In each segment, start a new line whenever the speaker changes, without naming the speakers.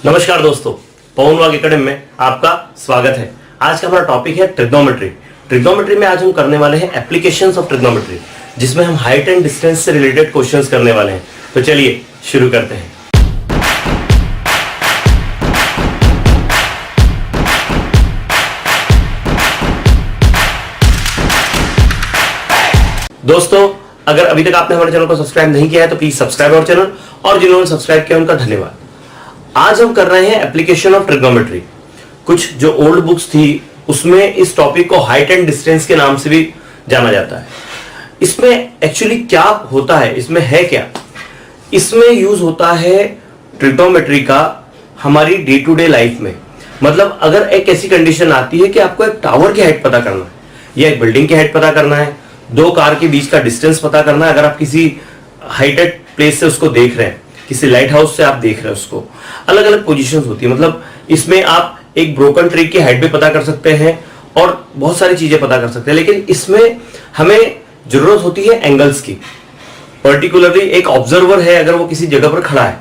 नमस्कार दोस्तों, पवन वाग एकेडमी में आपका स्वागत है। आज का हमारा टॉपिक है ट्रिग्नोमेट्री। ट्रिग्नोमेट्री में आज हम करने वाले हैं एप्लीकेशंस ऑफ ट्रिग्नोमेट्री, जिसमें हम हाइट एंड डिस्टेंस से रिलेटेड क्वेश्चंस करने वाले हैं। तो चलिए शुरू करते हैं। दोस्तों, अगर अभी तक आपने हमारे चैनल को सब्सक्राइब नहीं किया है तो प्लीज सब्सक्राइब आवर चैनल, और जिन्होंने सब्सक्राइब किया उनका धन्यवाद। आज हम कर रहे हैं एप्लीकेशन ऑफ ट्रिग्नोमेट्री। कुछ जो ओल्ड बुक्स थी उसमें इस टॉपिक को हाइट एंड डिस्टेंस के नाम से भी जाना जाता है। इसमें एक्चुअली क्या होता है, इसमें है क्या? इसमें यूज होता है ट्रिग्नोमेट्री का हमारी डे टू डे लाइफ में। मतलब अगर एक ऐसी कंडीशन आती है कि आपको एक टावर की हाइट पता करना है या एक बिल्डिंग की हाइट पता करना है, दो कार के बीच का डिस्टेंस पता करना है, अगर आप किसी हाइटेड प्लेस से उसको देख रहे हैं, किसी लाइट हाउस से आप देख रहे हैं उसको, अलग अलग पोजीशंस होती है। मतलब इसमें आप एक ब्रोकन ट्री की हाइट भी पता कर सकते हैं और बहुत सारी चीजें पता कर सकते हैं, लेकिन इसमें हमें जरूरत होती है एंगल्स की। पर्टिकुलरली एक ऑब्जर्वर है, अगर वो किसी जगह पर खड़ा है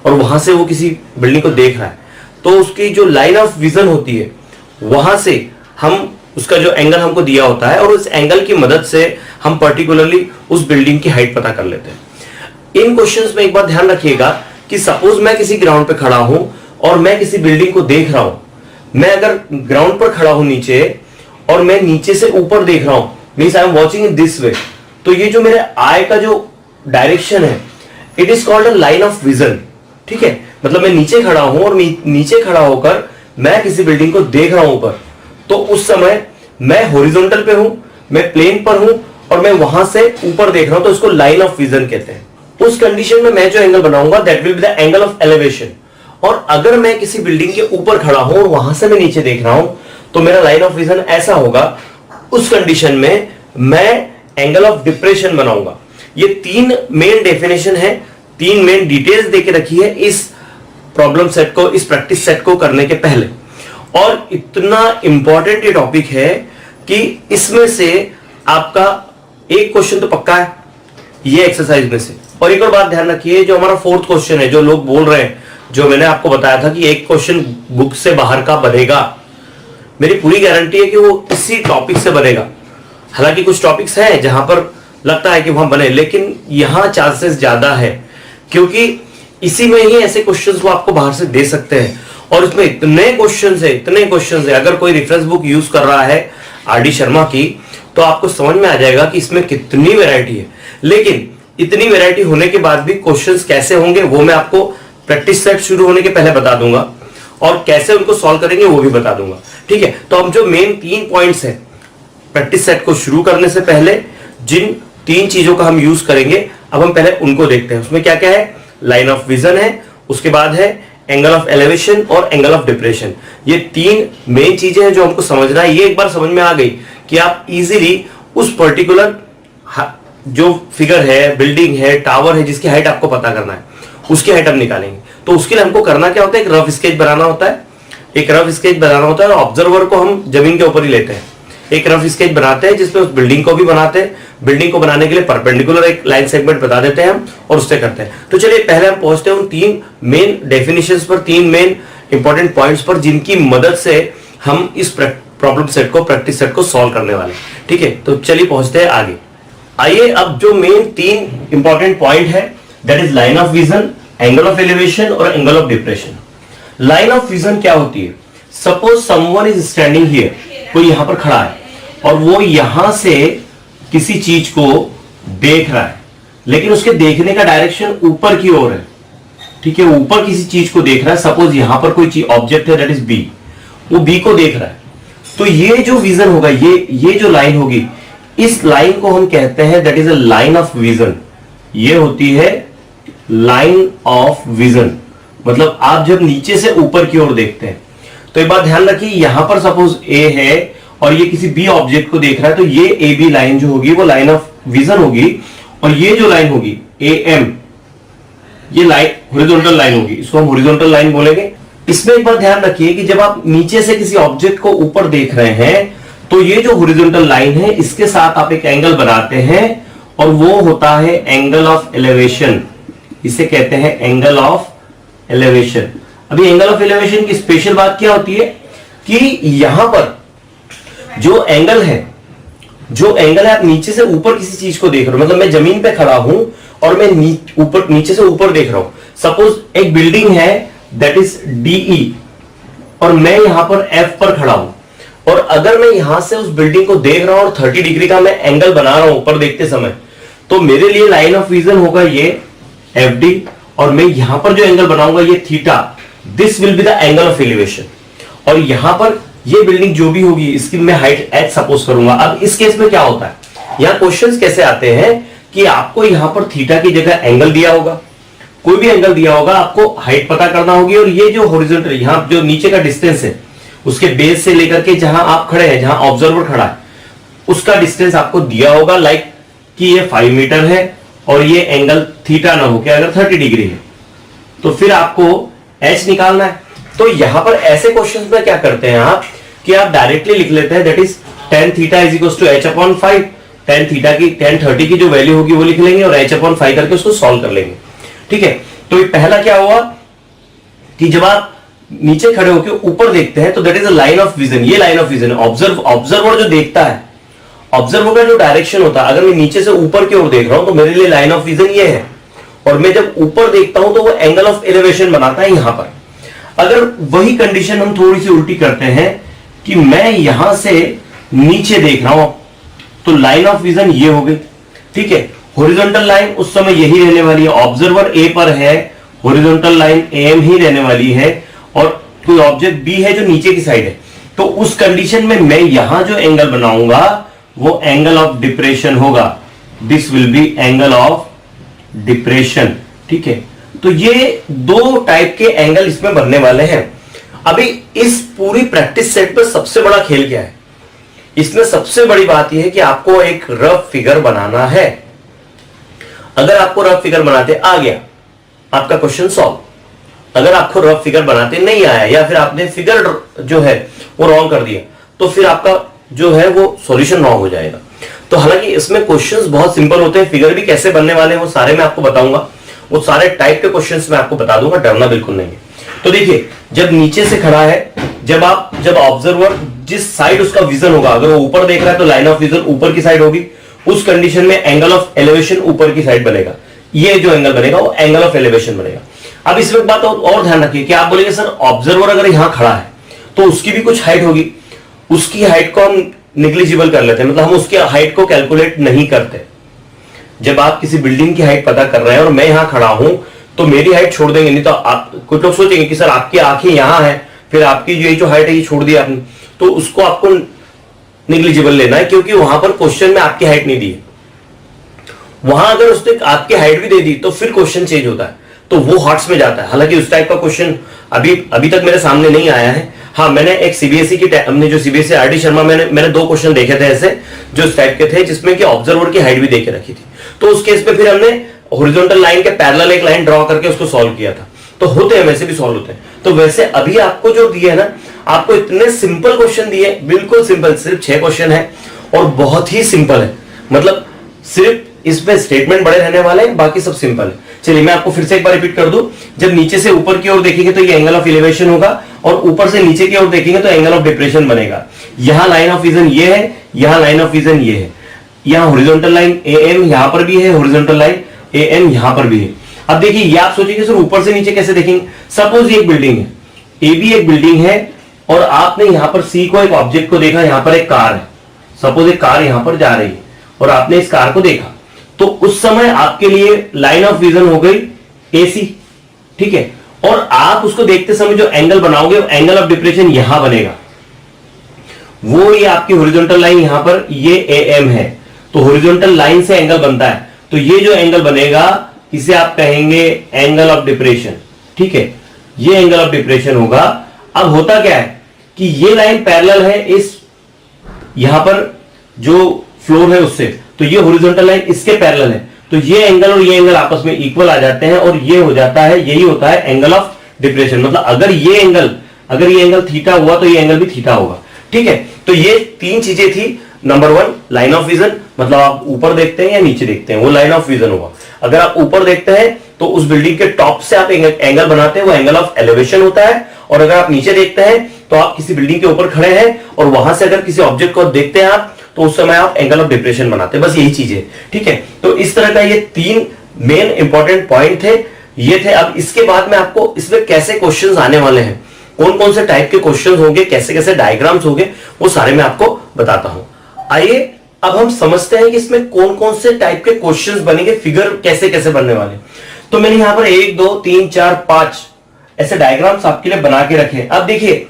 और वहां से वो किसी बिल्डिंग को देख रहा है, तो उसकी जो लाइन ऑफ विजन होती है वहां से हम उसका जो एंगल हमको दिया होता है और उस एंगल की मदद से हम पर्टिकुलरली उस बिल्डिंग की हाइट पता कर लेते हैं। इन क्वेश्चंस में एक बात ध्यान रखिएगा कि सपोज मैं किसी ग्राउंड पे खड़ा हूं और मैं किसी बिल्डिंग को देख रहा हूं। मैं अगर ग्राउंड पर खड़ा हूं नीचे और मैं नीचे से ऊपर देख रहा हूं, means I am watching in this way, तो ये जो मेरे आई का जो डायरेक्शन है, it is called a line of vision. ठीक है, मतलब मैं नीचे खड़ा हूं और नीचे खड़ा होकर मैं किसी बिल्डिंग को देख रहा हूं ऊपर, तो उस समय मैं हॉरिजॉन्टल पे हूं, मैं प्लेन पर हूं और मैं वहां से ऊपर देख रहा हूं, तो इसको लाइन ऑफ विजन कहते हैं। उस कंडीशन में मैं जो एंगल बनाऊंगा that will be the angle of elevation. और अगर मैं किसी बिल्डिंग के ऊपर खड़ा हूं और वहां से मैं नीचे देख रहा हूं, तो मेरा लाइन ऑफ विजन ऐसा होगा। उस कंडीशन में मैं एंगल ऑफ डिप्रेशन बनाऊंगा। ये तीन मेन डेफिनेशन है, तीन मेन डिटेल्स देके रखी है इस प्रॉब्लम सेट को, इस प्रैक्टिस सेट को करने के पहले। और इतना इंपॉर्टेंट ये टॉपिक है कि इसमें से आपका एक क्वेश्चन तो पक्का है ये एक्सरसाइज में से। और एक और बात ध्यान रखिए, जो हमारा फोर्थ क्वेश्चन है, जो लोग बोल रहे हैं, जो मैंने आपको बताया था कि एक क्वेश्चन बुक से बाहर का बनेगा, मेरी पूरी गारंटी है कि वो इसी टॉपिक से बनेगा। हालांकि कुछ टॉपिक्स हैं जहां पर लगता है कि वहां बने, लेकिन यहां चांसेस ज्यादा है क्योंकि इसी में ही ऐसे क्वेश्चंस वो आपको बाहर से दे सकते हैं। और इसमें इतने क्वेश्चंस है, अगर कोई रेफरेंस बुक यूज कर रहा है आर.डी. शर्मा की, तो आपको समझ में आ जाएगा कि इसमें कितनी वैरायटी है। लेकिन इतनी वैरायटी होने के बाद भी क्वेश्चंस कैसे होंगे वो मैं आपको प्रैक्टिस सेट शुरू होने के पहले बता दूंगा, और कैसे उनको सॉल्व करेंगे वो भी बता दूंगा। ठीक है, तो हम जो मेन 3 पॉइंट्स हैं प्रैक्टिस सेट को शुरू करने से पहले, जिन 3 चीजों का हम यूज करेंगे, अब हम पहले उनको देखते हैं। उसमें क्या क्या है? लाइन ऑफ विजन है, उसके बाद है एंगल ऑफ एलिवेशन और एंगल ऑफ डिप्रेशन। ये 3 मेन चीजें हैं जो हमको समझना है। ये एक बार समझ में आ गई कि आप इजीली उस पर्टिकुलर जो फिगर है, बिल्डिंग है, टावर है, जिसकी हाइट आपको पता करना है, उसकी हाइट हम निकालेंगे। तो उसके लिए हमको करना क्या होता है? एक रफ स्केच बनाना होता है। एक रफ स्केच बनाना होता है और ऑब्जर्वर को हम जमीन के ऊपर ही लेते हैं। एक रफ स्केच बनाते हैं जिसमें उस बिल्डिंग को भी बनाते हैं। बिल्डिंग को बनाने के लिए परपेंडिकुलर एक लाइन सेगमेंट बता देते हैं हम, और उससे करते हैं। तो चलिए पहले हम पहुंचते हैं उन 3 मेन डेफिनेशंस पर, 3 मेन इंपॉर्टेंट पॉइंट्स पर, जिनकी मदद से हम इस प्रॉब्लम सेट को, प्रैक्टिस सेट को सॉल्व करने वाले। ठीक है, तो चलिए पहुंचते हैं आगे। आइए, अब जो मेन 3 इंपॉर्टेंट पॉइंट है that is line of vision, angle of elevation और angle of depression. Line of vision क्या होती है? Suppose someone is standing here, कोई यहां पर खड़ा है और वो यहां से किसी चीज को देख रहा है, लेकिन उसके देखने का डायरेक्शन ऊपर की ओर है। ठीक है, ऊपर किसी चीज को देख रहा है। सपोज यहां पर कोई चीज, ऑब्जेक्ट है दैट इज बी, वो बी को देख रहा है। तो ये जो विजन होगा, ये जो लाइन होगी, इस लाइन को हम कहते हैं that is a line of vision. ये होती है लाइन ऑफ विजन। मतलब आप जब नीचे से ऊपर की ओर देखते हैं, तो एक बात ध्यान रखिए, यहां पर सपोज ए है और ये किसी बी ऑब्जेक्ट को देख रहा है, तो ये ए बी लाइन जो होगी वो लाइन ऑफ विजन होगी। और ये जो लाइन होगी ए एम, ये लाइन हॉरिजॉन्टल लाइन होगी, इसको हम हॉरिजॉन्टल लाइन बोलेंगे। इसमें एक बात ध्यान रखिए कि जब आप नीचे से किसी ऑब्जेक्ट को ऊपर देख रहे हैं, तो ये जो हॉरिजॉन्टल लाइन है, इसके साथ आप एक एंगल बनाते हैं और वो होता है एंगल ऑफ एलिवेशन। इसे कहते हैं एंगल ऑफ एलिवेशन। अभी एंगल ऑफ एलिवेशन की स्पेशल बात क्या होती है कि यहां पर जो एंगल है आप नीचे से ऊपर किसी चीज को देख रहे हो, मतलब मैं जमीन पे खड़ा हूं और मैं नीचे से ऊपर देख रहा हूं। सपोज एक बिल्डिंग है दैट इज डीई और मैं यहां पर एफ पर खड़ा हूं, और अगर मैं यहां से उस बिल्डिंग को देख रहा हूं और 30 डिग्री का मैं एंगल बना रहा हूं ऊपर देखते समय, तो मेरे लिए लाइन ऑफ विजन होगा ये एफ डी, और मैं यहां पर जो एंगल बनाऊंगा ये theta. This will be the angle of elevation. और यहां पर ये बिल्डिंग जो भी होगी इसकी मैं हाइट एच सपोज करूंगा। अब इस केस में क्या होता है, यहां क्वेश्चंस कैसे आते हैं कि आपको यहां पर थीटा की जगह एंगल दिया होगा, कोई भी एंगल दिया होगा, आपको हाइट पता करना होगी, और ये जो हॉरिजॉन्टल यहां जो नीचे का डिस्टेंस है उसके बेस से लेकर के जहां आप खड़े हैं, जहां ऑब्जर्वर खड़ा है, उसका डिस्टेंस आपको दिया होगा, लाइक कि ये 5 मीटर है और ये एंगल थीटा ना हो के अगर 30 डिग्री है, तो फिर आपको एच निकालना है। तो यहां पर ऐसे क्वेश्चंस में क्या करते हैं आप कि आप डायरेक्टली लिख लेते हैं that is tan theta is equal to h upon 5। tan theta की tan 30 की जो वैल्यू होगी वो लिख लेंगे और h अपॉन 5 करके उसको सॉल्व कर लेंगे। ठीक है, तो ये पहला क्या हुआ कि जब आप नीचे खड़े होकर ऊपर देखते हैं तो that is a line of vision. ये लाइन ऑफ विजन ऑब्जर्वर जो देखता है, ऑब्जर्वर का जो डायरेक्शन होता है, अगर मैं नीचे से ऊपर की ओर देख रहा हूं तो मेरे लिए लाइन ऑफ विजन ये है, और मैं जब ऊपर देखता हूं तो वो एंगल ऑफ एलिवेशन बनाता है यहां पर। अगर वही कंडीशन हम थोड़ी सी उल्टी करते हैं कि मैं यहां से नीचे देख रहा हूं तो लाइन ऑफ विजन ये हो गई। ठीक है, हॉरिजॉन्टल लाइन उस समय यही रहने वाली है, ऑब्जर्वर ए पर है, हॉरिजॉन्टल लाइन एम ही रहने वाली है, और कोई ऑब्जेक्ट बी है जो नीचे की साइड है। तो उस कंडीशन में मैं यहां जो एंगल बनाऊंगा वो एंगल ऑफ डिप्रेशन होगा। This will be angle of depression. ठीक है, तो ये दो टाइप के एंगल इसमें बनने वाले हैं। अभी इस पूरी प्रैक्टिस सेट पर सबसे बड़ा खेल क्या है, इसमें सबसे बड़ी बात यह है कि आपको एक रफ फिगर बनाना है। अगर आपको रफ फिगर बनाते आ गया आपका क्वेश्चन सॉल्व, अगर आपको रफ फिगर बनाते नहीं आया या फिर आपने फिगर जो है वो रॉन्ग कर दिया तो फिर आपका जो है वो सॉल्यूशन रॉन्ग हो जाएगा। तो हालांकि इसमें क्वेश्चंस बहुत सिंपल होते हैं, फिगर भी कैसे बनने वाले हैं वो सारे मैं आपको बताऊंगा, वो सारे टाइप के क्वेश्चंस मैं आपको बता दूंगा, डरना बिल्कुल नहीं है। तो देखिए, जब नीचे से खड़ा है, जब ऑब्जर्वर जिस साइड उसका विजन होगा, अगर वो ऊपर देख रहा है तो लाइन ऑफ विजन ऊपर की साइड होगी, उस कंडीशन में एंगल ऑफ एलिवेशन ऊपर की साइड बनेगा। ये जो एंगल बनेगा वो एंगल ऑफ एलिवेशन बनेगा। अब इसमें एक बात और ध्यान रखिए कि आप बोलेंगे सर ऑब्जर्वर अगर यहां खड़ा है तो उसकी भी कुछ हाइट होगी, उसकी हाइट को हम निग्लिजिबल कर लेते हैं, मतलब हम उसकी हाइट को कैलकुलेट नहीं करते। जब आप किसी बिल्डिंग की हाइट पता कर रहे हैं और मैं यहां खड़ा हूं तो मेरी हाइट छोड़ देंगे, नहीं तो आप कुछ लोग सोचेंगे कि सर आपकी आंखें यहां है, फिर आपकी जो हाइट है ये छोड़ दी आपने, तो उसको आपको निग्लिजिबल लेना है, क्योंकि वहां पर क्वेश्चन में आपकी हाइट नहीं दी है। वहां अगर उसने आपकी हाइट भी दे दी तो फिर क्वेश्चन चेंज होता है, तो वो हॉट्स में जाता है। हालांकि उस टाइप का क्वेश्चन अभी तक मेरे सामने नहीं आया है। हाँ, मैंने एक सीबीएसई की हमने जो सीबीएसई आरडी शर्मा मैंने 2 क्वेश्चन देखे थे ऐसे जो इस टाइप के थे, जिसमें कि ऑब्जर्वर की हाइट भी दे के रखी थी। तो उस केस पे फिर हमने हॉरिजॉन्टल लाइन के पैरेलल एक लाइन ड्रॉ करके उसको सॉल्व किया था। तो होते हैं, वैसे भी सॉल्व होते हैं। तो वैसे अभी आपको जो दिए है ना, आपको इतने सिंपल क्वेश्चन दिए, बिल्कुल सिंपल, सिर्फ 6 क्वेश्चन है और बहुत ही सिंपल है, मतलब सिर्फ इसमें स्टेटमेंट बड़े रहने वाले हैं, बाकी सब सिंपल है। चलिए मैं आपको फिर से एक बार रिपीट कर दूं। जब नीचे से ऊपर की ओर देखेंगे तो ये एंगल ऑफ एलिवेशन होगा, और ऊपर से नीचे की ओर देखेंगे तो एंगल ऑफ डिप्रेशन बनेगा। यहां लाइन ऑफ विजन ये है, यहां लाइन ऑफ विजन ये है, यहां हॉरिजॉन्टल लाइन एएम यहां पर भी है, हॉरिजॉन्टल लाइन एएम यहां पर भी है। अब देखिए, ये आप सोचिए सर ऊपर से नीचे कैसे देखेंगे। सपोज ये एक बिल्डिंग है, ए भी एक बिल्डिंग है, और आपने यहां पर सी को एक ऑब्जेक्ट को देखा, यहां पर एक कार है, सपोज एक कार यहां पर जा रही है और आपने इस कार को देखा, तो उस समय आपके लिए लाइन ऑफ विजन हो गई एसी। ठीक है, और आप उसको देखते समय जो एंगल बनाओगे वो एंगल ऑफ डिप्रेशन यहां बनेगा, वो ये आपकी हॉरिजॉन्टल लाइन यहां पर ये एएम है, तो हॉरिजॉन्टल लाइन से एंगल बनता है, तो ये जो एंगल बनेगा इसे आप कहेंगे एंगल ऑफ डिप्रेशन। ठीक है, ये एंगल ऑफ डिप्रेशन होगा। अब होता क्या है कि ये लाइन पैरेलल है इस यहां पर जो फ्लोर है उससे, तो ये हॉरिजॉन्टल लाइन इसके पैरेलल है, तो ये एंगल और ये एंगल आपस में इक्वल आ जाते हैं, और ये हो जाता है, यही होता है एंगल ऑफ डिप्रेशन। मतलब अगर ये एंगल थीटा हुआ तो ये एंगल भी थीटा होगा। ठीक है, तो ये 3 चीजें थी। नंबर 1 लाइन ऑफ विजन, मतलब आप ऊपर देखते हैं या नीचे देखते हैं, वो लाइन ऑफ विजन होगा। अगर आप ऊपर देखते हैं तो उस बिल्डिंग के टॉप से आप एंगल बनाते हैं, वो एंगल ऑफ एलिवेशन होता है। और अगर आप नीचे देखते हैं तो आप किसी बिल्डिंग के ऊपर खड़े हैं और वहां से अगर किसी ऑब्जेक्ट को देखते हैं आप, तो उस समय आप एंगल ऑफ डिप्रेशन बनाते हैं। बस यही चीज है, ठीक है। तो इस तरह का ये 3 मेन इंपॉर्टेंट पॉइंट थे, ये थे। अब इसके बाद में आपको इसमें कैसे क्वेश्चंस आने वाले हैं, कौन कौन से टाइप के क्वेश्चंस होंगे, कैसे कैसे डायग्राम्स होंगे, वो सारे मैं आपको बताता हूं। आइए अब हम समझते हैं कि इसमें कौन कौन से टाइप के क्वेश्चंस बनेंगे, फिगर कैसे कैसे बनने वाले। तो मैंने यहां पर 1 2 3 4 5 ऐसे डायग्राम्स आपके लिए बना के रखे। अब देखिए,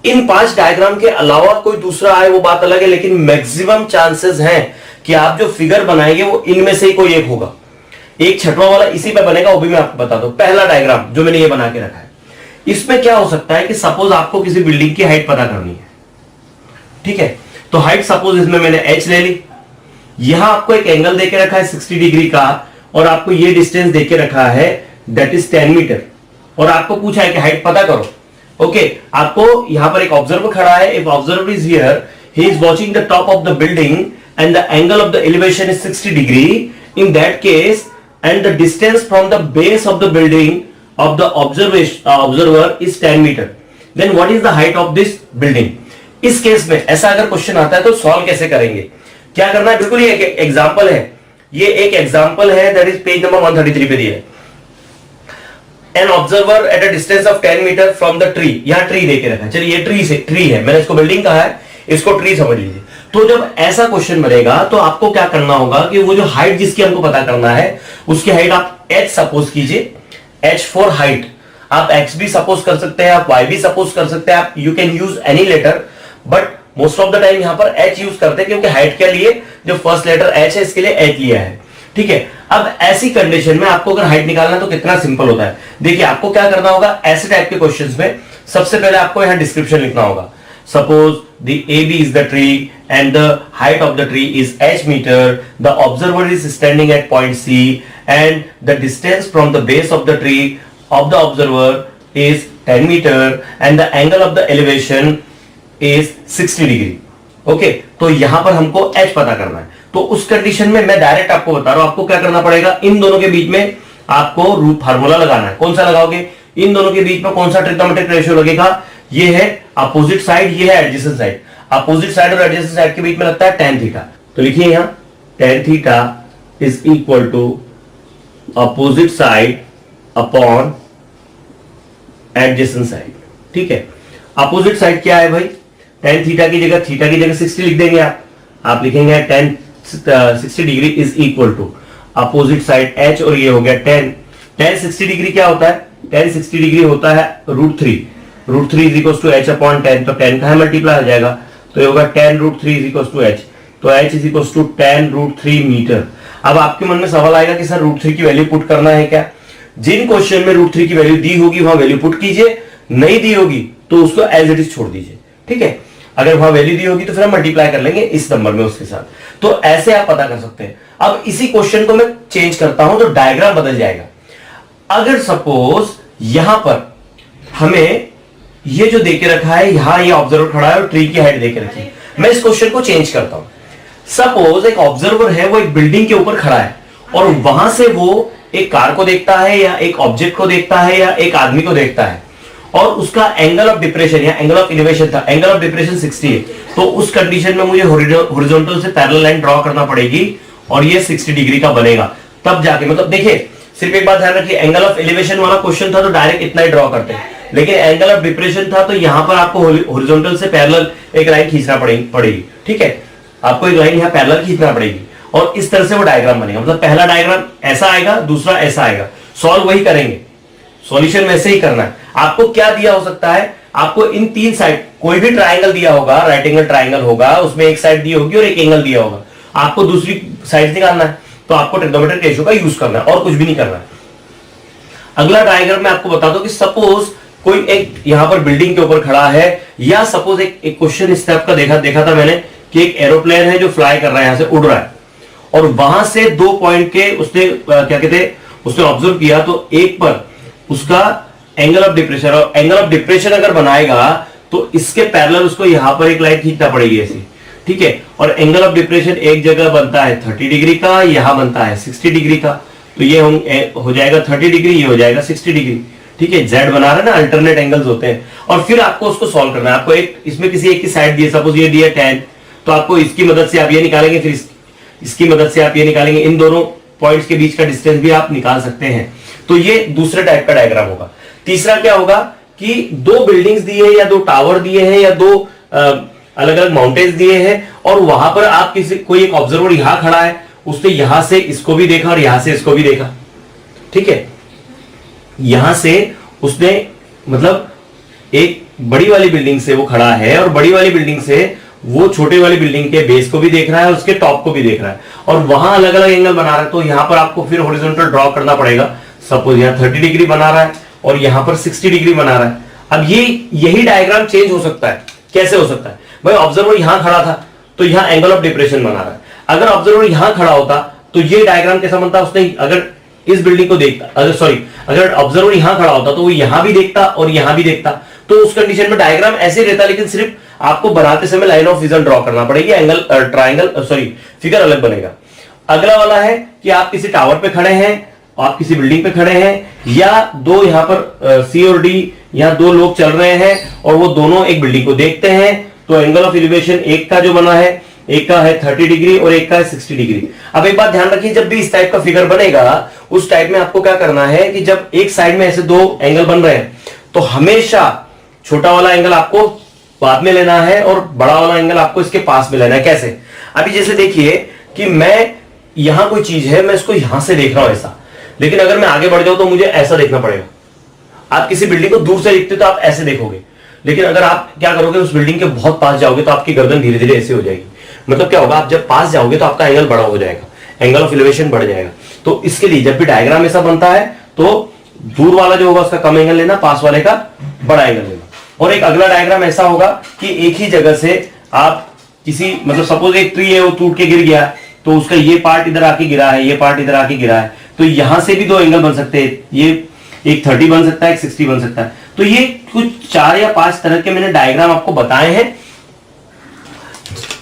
इन 5 डायग्राम के अलावा कोई दूसरा आए वो बात अलग है, लेकिन मैक्सिमम चांसेस हैं कि आप जो फिगर बनाएंगे वो इनमें से ही कोई एक होगा। एक छठवां वाला इसी पे बनेगा, वो भी मैं आपको बता दूं। पहला डायग्राम जो मैंने ये बना के रखा है, इसमें क्या हो सकता है कि सपोज आपको किसी बिल्डिंग की हाइट पता करनी है, ठीक है। तो हाइट सपोज इसमें मैंने h ले ली, यहां आपको एक एंगल देके रखा है 60 डिग्री का, और आपको ये डिस्टेंस देके रखा है दैट इज 10 मीटर, और आपको पूछा है कि हाइट पता करो। ओके, आपको यहां पर एक ऑब्जर्वर खड़ा है, एक observer is here, he is watching the top of the building and the angle of the elevation is 60 degree. In that case and the distance from the base of the building of the observer is 10 meter. Then what is the height of this building? इस case में ऐसा अगर question आता है तो solve कैसे करेंगे, क्या करना है? बिल्कुल ये एक एग्जांपल है, ये एक एग्जांपल है, दैट इज पेज नंबर 133 पे दिया है। An observer at a distance of 10 meter from the tree, यहां ट्री देके रखा है, चलिए ये ट्री है, मैंने इसको बिल्डिंग कहा है, इसको ट्री समझ लीजिए। तो जब ऐसा क्वेश्चन बनेगा तो आपको क्या करना होगा कि वो जो हाइट जिसकी हमको पता करना है, उसकी हाइट आप h सपोज कीजिए, h फॉर हाइट। आप x भी सपोज कर सकते हैं, आप y भी सपोज कर सकते हैं, आप you can use any letter, but most of the time यहां पर h यूज करते हैं, क्योंकि हाइट के लिए जो फर्स्ट लेटर h है इसके लिए h लिया है, ठीक है। अब ऐसी कंडीशन में आपको अगर हाइट निकालना है तो कितना सिंपल होता है। देखिए आपको क्या करना होगा, ऐसे टाइप के क्वेश्चंस में सबसे पहले आपको यहां डिस्क्रिप्शन लिखना होगा। Suppose the AB is the tree and the height of the tree is h meter, the observer is standing at point C and the distance from the base of the tree of the observer is 10 meter and the angle of the elevation is 60 degree. Okay, तो यहां पर हमको h पता करना है। तो उस condition में मैं डायरेक्ट आपको बता रहा हूं, आपको क्या करना पड़ेगा, इन दोनों के बीच में आपको रूट फार्मूला लगाना है। कौन सा लगाओगे, इन दोनों के बीच में कौन सा ट्रिग्नोमेट्रिक रेशियो लगेगा, ये है अपोजिट साइड, ये है एडजेसेंट साइड। अपोजिट साइड और एडजेसेंट साइड के बीच में लगता है tan थीटा। तो लिखिए यहां tan theta is equal to opposite side upon adjacent side, ठीक है। अपोजिट साइड क्या है भाई, tan थीटा की जगह 60 लिख देंगे आप लिखेंगे tan 60 degree is equal to opposite side h, और ये हो गया tan 60 डिग्री क्या होता है, tan 60 डिग्री होता है √3 is equal to h upon 10, तो 10 का मल्टीप्लाई हो जाएगा, तो ये होगा tan √3 is equal to h, तो h is equal to tan √3 metre. अब आपके मन में सवाल आएगा कि सर √3 की वैल्यू पुट करना है क्या? जिन क्वेश्चन में √3 की वैल्यू दी होगी वहां वैल्यू पुट कीजिए, नहीं दी होगी तो उसको एज इट इज छोड़ दीजिए, ठीक है। अगर वहां वैल्यू दी होगी तो फिर हम मल्टीप्लाई कर लेंगे इस नंबर में उसके साथ। तो ऐसे आप पता कर सकते हैं। अब इसी क्वेश्चन को मैं चेंज करता हूं तो डायग्राम बदल जाएगा। अगर सपोज यहां पर हमें ये जो देके रखा है, यहां ये ऑब्जर्वर खड़ा है और ट्री की हाइट देके रखी है, मैं इस क्वेश्चन को चेंज करता हूं। सपोज एक ऑब्जर्वर है, वो एक बिल्डिंग के ऊपर खड़ा है और वहां से वो एक कार को देखता है या एक ऑब्जेक्ट को देखता है या एक आदमी को देखता है, और उसका एंगल ऑफ डिप्रेशन या एंगल ऑफ एलिवेशन था, एंगल ऑफ डिप्रेशन 60 है। तो उस कंडीशन में मुझे हॉरिजॉन्टल से पैरेलल लाइन ड्रॉ करना पड़ेगी और ये 60 डिग्री का बनेगा, तब जाके, मतलब देखिए सिर्फ एक बात ध्यान रखिए, एंगल ऑफ एलिवेशन वाला क्वेश्चन था तो डायरेक्ट इतना ही ड्रॉ करते हैं, लेकिन एंगल ऑफ डिप्रेशन था तो यहां पर आपको हॉरिजॉन्टल से पैरेलल एक लाइन खींचना पड़ेगी, ठीक है। आपको एक लाइन यहां पैरेलल खींचना पड़ेगी और इस तरह से वो डायग्राम बनेगा। मतलब पहला डायग्राम ऐसा आएगा, दूसरा ऐसा आएगा, सॉल्व वही करेंगे, सॉल्यूशन वैसे ही करना है। आपको क्या दिया हो सकता है, आपको इन 3 साइड कोई भी ट्राइंगल दिया होगा, राइट एंगल ट्राइंगल होगा, उसमें एक साइड दी होगी और एक एंगल दिया होगा, आपको दूसरी साइड निकालना है, तो आपको ट्रिग्नोमेट्रिक रेशियो का यूज करना है और कुछ भी नहीं करना है। अगला डायग्राम मैं आपको बता दूं कि सपोज कोई एक यहां पर बिल्डिंग के ऊपर खड़ा है, या सपोज एक क्वेश्चन इस टाइप का देखा था मैंने कि एक एरोप्लेन है जो फ्लाई कर रहा है, यहां से उड़ रहा है, और वहां से 2 पॉइंट के उसने क्या कहते हैं, उसने ऑब्जर्व किया, तो एक पर उसका एंगल ऑफ डिप्रेशन, और एंगल ऑफ डिप्रेशन अगर बनाएगा तो इसके पैरेलल उसको यहां पर एक लाइन खींचना पड़ेगी ऐसी, ठीक है। और एंगल ऑफ डिप्रेशन एक जगह बनता है 30 डिग्री का, यहां बनता है 60 डिग्री का, तो ये हो जाएगा 30 डिग्री, ये हो जाएगा 60 डिग्री, ठीक है। जेड बना रहे हैं ना, अल्टरनेट एंगल्स होते हैं। और फिर आपको उसको सॉल्व करना है। आपको एक इसमें किसी एक की साइड दी है, सपोज ये दी है 10, तो आपको इसकी मदद से आप ये निकालेंगे, फिर इसकी मदद से आप ये निकालेंगे। इन दोनों पॉइंट्स के बीच का डिस्टेंस भी आप निकाल सकते हैं। तो ये दूसरे टाइप का डायग्राम होगा। तीसरा क्या होगा कि दो बिल्डिंग्स दिए हैं या दो टावर दिए हैं या दो अलग अलग माउंटेन्स दिए हैं, और वहां पर आप कोई एक ऑब्जर्वर यहां खड़ा है, उसने यहां से इसको भी देखा और यहां से इसको भी देखा, ठीक है। यहां से उसने मतलब एक बड़ी वाली बिल्डिंग से वो खड़ा है और बड़ी वाली बिल्डिंग से वो छोटे वाली बिल्डिंग के बेस को भी देख रहा है और उसके टॉप को भी देख रहा है, और वहां अलग अलग एंगल बना रहा है। तो यहां पर आपको फिर हॉरिजॉन्टल ड्रॉ करना पड़ेगा। सपोज यहां 30 डिग्री बना रहा है और यहां पर 60 डिग्री बना रहा है। अब यही डायग्राम चेंज हो सकता है। कैसे हो सकता है भाई? ऑब्जर्वर यहां खड़ा था तो यहां एंगल ऑफ डिप्रेशन बना रहा है। अगर ऑब्जर्वर यहां खड़ा होता तो ये डायग्राम कैसा बनता? उसने अगर इस बिल्डिंग को देखता, अगर ऑब्जर्वर यहां खड़ा होता तो वो यहां भी देखता और यहां भी देखता, तो उस कंडीशन में डायग्राम ऐसे रहता, लेकिन सिर्फ आपको बनाते समय लाइन ऑफ विजन ड्रॉ करना पड़ेगी, एंगल ट्राइंगल फिगर अलग बनेगा। अगला वाला है कि आप किसी टावर पे खड़े हैं, आप किसी बिल्डिंग पे खड़े हैं, या दो यहां पर सी और डी, यहां दो लोग चल रहे हैं और वो दोनों एक बिल्डिंग को देखते हैं, तो एंगल ऑफ एलिवेशन एक का जो बना है, एक का है 30 डिग्री और एक का है 60 डिग्री। अब एक बात ध्यान रखिए, जब भी इस टाइप का फिगर बनेगा उस टाइप में आपको क्या करना है कि जब एक साइड में ऐसे दो एंगल बन रहे हैं तो हमेशा छोटा वाला एंगल आपको बाद में लेना है और बड़ा वाला एंगल आपको इसके पास में लेना है। कैसे? अभी जैसे देखिए कि मैं यहां कोई चीज है, मैं इसको यहां से देख रहा हूं ऐसा, लेकिन अगर मैं आगे बढ़ जाऊं तो मुझे ऐसा देखना पड़ेगा। आप किसी बिल्डिंग को दूर से देखते तो आप ऐसे देखोगे, लेकिन अगर आप क्या करोगे, उस बिल्डिंग के बहुत पास जाओगे तो आपकी गर्दन धीरे धीरे ऐसे हो जाएगी। मतलब क्या होगा, आप जब पास जाओगे तो आपका एंगल बड़ा हो जाएगा, एंगल ऑफ एलिवेशन बढ़ जाएगा। तो इसके लिए जब भी डायग्राम ऐसा बनता है तो दूर वाला जो होगा उसका कम एंगल लेना, पास वाले का बड़ा एंगल लेना। और एक अगला डायग्राम ऐसा होगा कि एक ही जगह से आप किसी मतलब सपोज एक ट्री है, वो टूट के गिर गया, तो उसका ये पार्ट इधर आके गिरा है, ये पार्ट इधर आके गिरा है, तो यहां से भी दो एंगल बन सकते हैं। ये एक 30 बन सकता है, एक 60 बन सकता है। तो ये कुछ 4 या 5 तरह के मैंने डायग्राम आपको बताए हैं।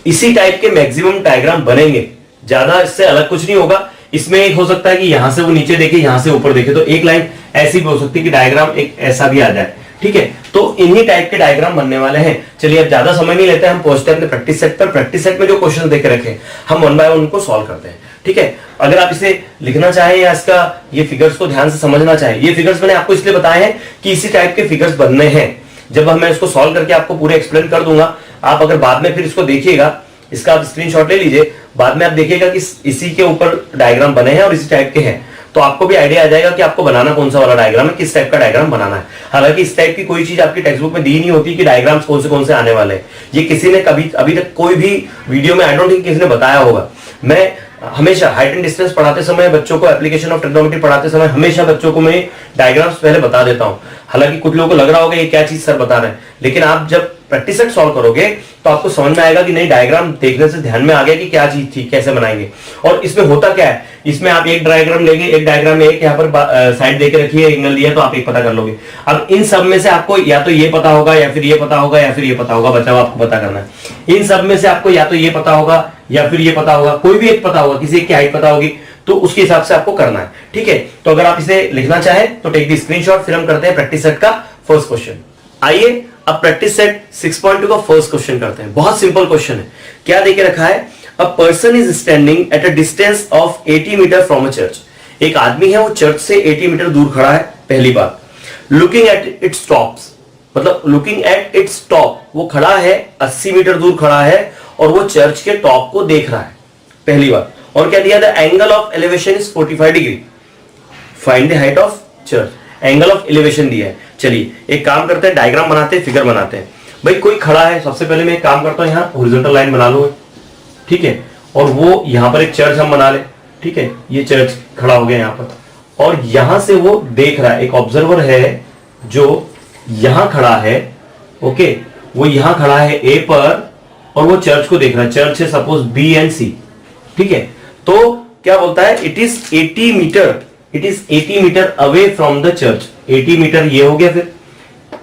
इसी टाइप के मैक्सिमम डायग्राम बनेंगे, ज्यादा इससे अलग कुछ नहीं होगा। इसमें एक हो सकता है कि यहां से वो नीचे देखे, यहां से ऊपर देखे, तो एक लाइन ऐसी भी हो सकती है कि डायग्राम एक ऐसा भी आ जाए, ठीक है। तो इन्हीं टाइप के डायग्राम बनने वाले हैं। चलिए अब ज्यादा समय नहीं लेते, हम पहुंचते हैं अपने प्रैक्टिस सेट पर। प्रैक्टिस सेट में जो क्वेश्चन देके रखे हम 1 बाय 1 उनको सॉल्व करते हैं, ठीक है। अगर आप इसे लिखना चाहें या इसका ये फिगर्स को ध्यान से समझना चाहें, ये फिगर्स मैंने आपको इसलिए बताए हैं कि इसी टाइप के फिगर्स बनने हैं। जब मैं इसको सॉल्व करके आपको पूरे एक्सप्लेन कर दूंगा, आप अगर बाद में फिर इसको देखिएगा, इसका आप स्क्रीनशॉट ले लीजिए, बाद में आप देखिएगा कि इसी के ऊपर डायग्राम बने हैं और इसी टाइप के हैं, तो आपको भी आइडिया आ जाएगा कि आपको बनाना कौन सा वाला डायग्राम है, किस टाइप का डायग्राम बनाना है। हालांकि इस टाइप की कोई चीज आपकी टेक्स्ट बुक में दी नहीं होती कि डायग्राम्स कौन से आने वाले हैं। ये किसी ने कभी अभी तक कोई भी वीडियो में आई डोंट थिंक किसी ने बताया होगा। मैं हमेशा हाइट एंड डिस्टेंस पढ़ाते समय बच्चों को, एप्लीकेशन ऑफ ट्रिग्नोमेट्री पढ़ाते समय हमेशा बच्चों को मैं डायग्राम्स पहले बता देता हूं। हालांकि कुछ लोगों को लग रहा होगा ये क्या चीज सर बता रहे हैं, लेकिन आप जब प्रैक्टिस सेट सॉल्व करोगे तो आपको समझ में आएगा कि नहीं, डायग्राम देखने से ध्यान में आ गया कि क्या चीज थी, कैसे बनाएंगे। और इसमें होता क्या है, इसमें आप एक डायग्राम लेंगे, एक डायग्राम में एक यहाँ पर साइड देके रखिए, एंगल दिया तो आप एक पता कर लोगे। अब इन सब में से आपको या तो ये पता होगा या फिर ये पता होगा या फिर ये पता होगा, बचाओ आपको पता करना है। इन सब में से आपको या तो ये पता होगा या फिर ये पता होगा, कोई भी एक पता होगा, किसी एक की हाइट पता होगी, तो उसके हिसाब से आपको करना है, ठीक है। तो अगर आप इसे लिखना चाहें तो टेक द स्क्रीनशॉट, फिर हम करते हैं प्रैक्टिस सेट का फर्स्ट क्वेश्चन। आइए अब प्रैक्टिस सेट 6.2 का फर्स्ट क्वेश्चन करते हैं। बहुत सिंपल क्वेश्चन है। क्या देके रखा है, a person is standing at a distance of 80 metre from a church. एक आदमी है, वो चर्च से 80 मीटर दूर खड़ा है। पहली बात, लुकिंग एट इट्स टॉप्स, मतलब लुकिंग एट इट्स टॉप, वो खड़ा है 80 मीटर दूर खड़ा है और वो चर्च के टॉप को देख रहा है, पहली बात। और क्या दिया, the angle of elevation is 45 degree, find the height of church. Angle of elevation दिया है। चलिए एक काम करते हैं, डायग्राम बनाते हैं, फिगर बनाते हैं। भाई कोई खड़ा है, सबसे पहले मैं एक काम करता हूं, यहाँ हॉरिजॉन्टल लाइन बना लूं, ठीक है। और वो यहां पर एक चर्च हम बना ले, ठीक है। ये चर्च खड़ा हो गया यहां पर, और यहां से वो देख रहा है, एक ऑब्जर्वर है जो यहां खड़ा है, ओके। वो यहां खड़ा है ए पर और वो चर्च को देख रहा है। चर्च है सपोज बी एंड सी, ठीक है। तो क्या बोलता है, it is 80 metre, it is 80 metre away from the church. 80 metre ये हो गया, फिर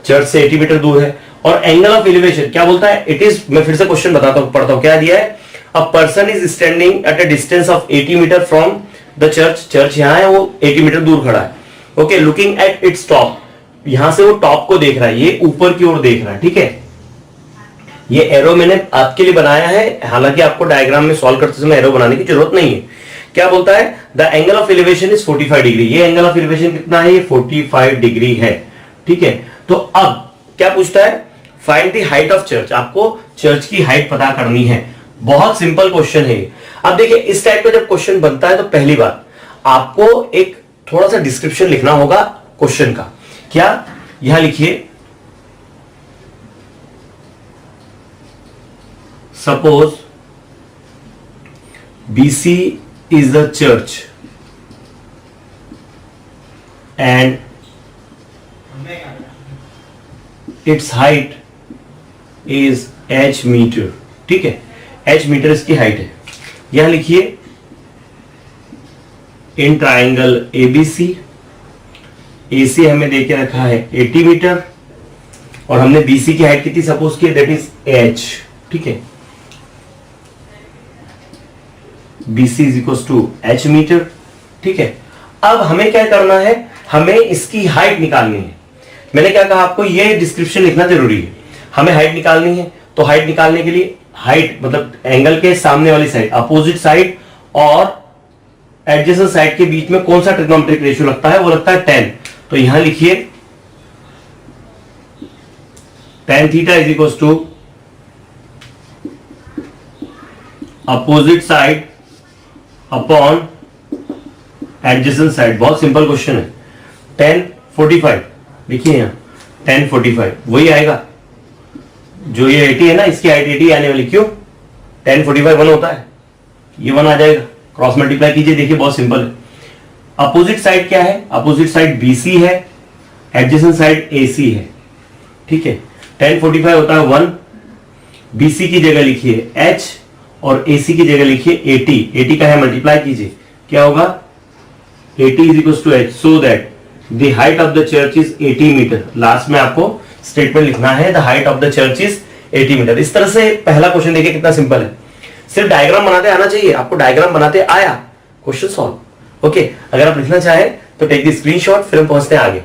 चर्च से 80 मीटर दूर है। और एंगल ऑफ एलिवेशन क्या बोलता है, इट इज, मैं फिर से क्वेश्चन बताता हूं, पढ़ता हूं, क्या दिया है, a person is standing at a distance of 80 metre from the church, church यहां है, वो 80 मीटर दूर खड़ा है, okay, looking at its top, यहां से वो टॉप को देख रहा है, ये ऊपर की ओर देख रहा है, ठीक है। ये एरो मैंने आपके लिए बनाया है, हालांकि आपको डायग्राम में सॉल्व करते समय एरो बनाने की जरूरत नहीं है। क्या बोलता है, the angle of elevation is 45 degree, ये एंगल ऑफ एलिवेशन कितना है, ये 45 डिग्री है, ठीक है। तो अब क्या पूछता है, find the height of church, आपको चर्च की हाइट पता करनी है, बहुत सिंपल क्वेश्चन है। अब देखिए इस टाइप का जब क्वेश्चन बनता है तो पहली बात आपको एक थोड़ा सा डिस्क्रिप्शन लिखना होगा क्वेश्चन का। क्या, यहां लिखिए, suppose BC is the church and its height is h metre, ठीक है, h मीटर इसकी हाइट है। यहां लिखिए इन ट्राइंगल ABC, AC हमें देके रखा है 80 मीटर और हमने BC की हाइट कितनी सपोज की, दैट इज h, ठीक है, BC is equal to h metre, ठीक है। अब हमें क्या करना है, हमें इसकी हाइट निकालनी है। मैंने क्या कहा आपको, ये डिस्क्रिप्शन लिखना जरूरी है, हमें हाइट निकालनी है। तो हाइट निकालने के लिए, हाइट मतलब एंगल के सामने वाली साइड, अपोजिट साइड और एडजेसेंट साइड के बीच में कौन सा ट्रिग्नोमेट्रिक रेशियो लगता है, वो लगता है 10। तो यहां लिखिए tan theta is equal to opposite side upon adjacent side, बहुत सिंपल क्वेश्चन है। tan 45 देखिए यहां tan 45 वही आएगा जो ये 80 है ना, इसकी हाइट 80 आने वाली, क्यों, tan 45 1 होता है, ये 1 आ जाएगा, क्रॉस मल्टीप्लाई कीजिए, देखिए बहुत सिंपल है। अपोजिट साइड क्या है, अपोजिट साइड BC है, एडजेसेंट साइड AC है, ठीक है। tan 45 होता है 1, BC की जगह लिखिए h और AC की जगह लिखिए 80, 80 का है मल्टीप्लाई कीजिए, क्या होगा, 80 is equal to h, so that the height of the church is 80 metre. Last में आपको स्टेटमेंट लिखना है, the height of the church is 80 metre. इस तरह से पहला क्वेश्चन देखिए कितना सिंपल है, सिर्फ डायग्राम बनाते आना चाहिए आपको, डायग्राम बनाते आया, क्वेश्चन सॉल्व, ओके। अगर आप लिखना चाहें तो टेक द स्क्रीनशॉट, फिर हम पहुंचते हैं आगे।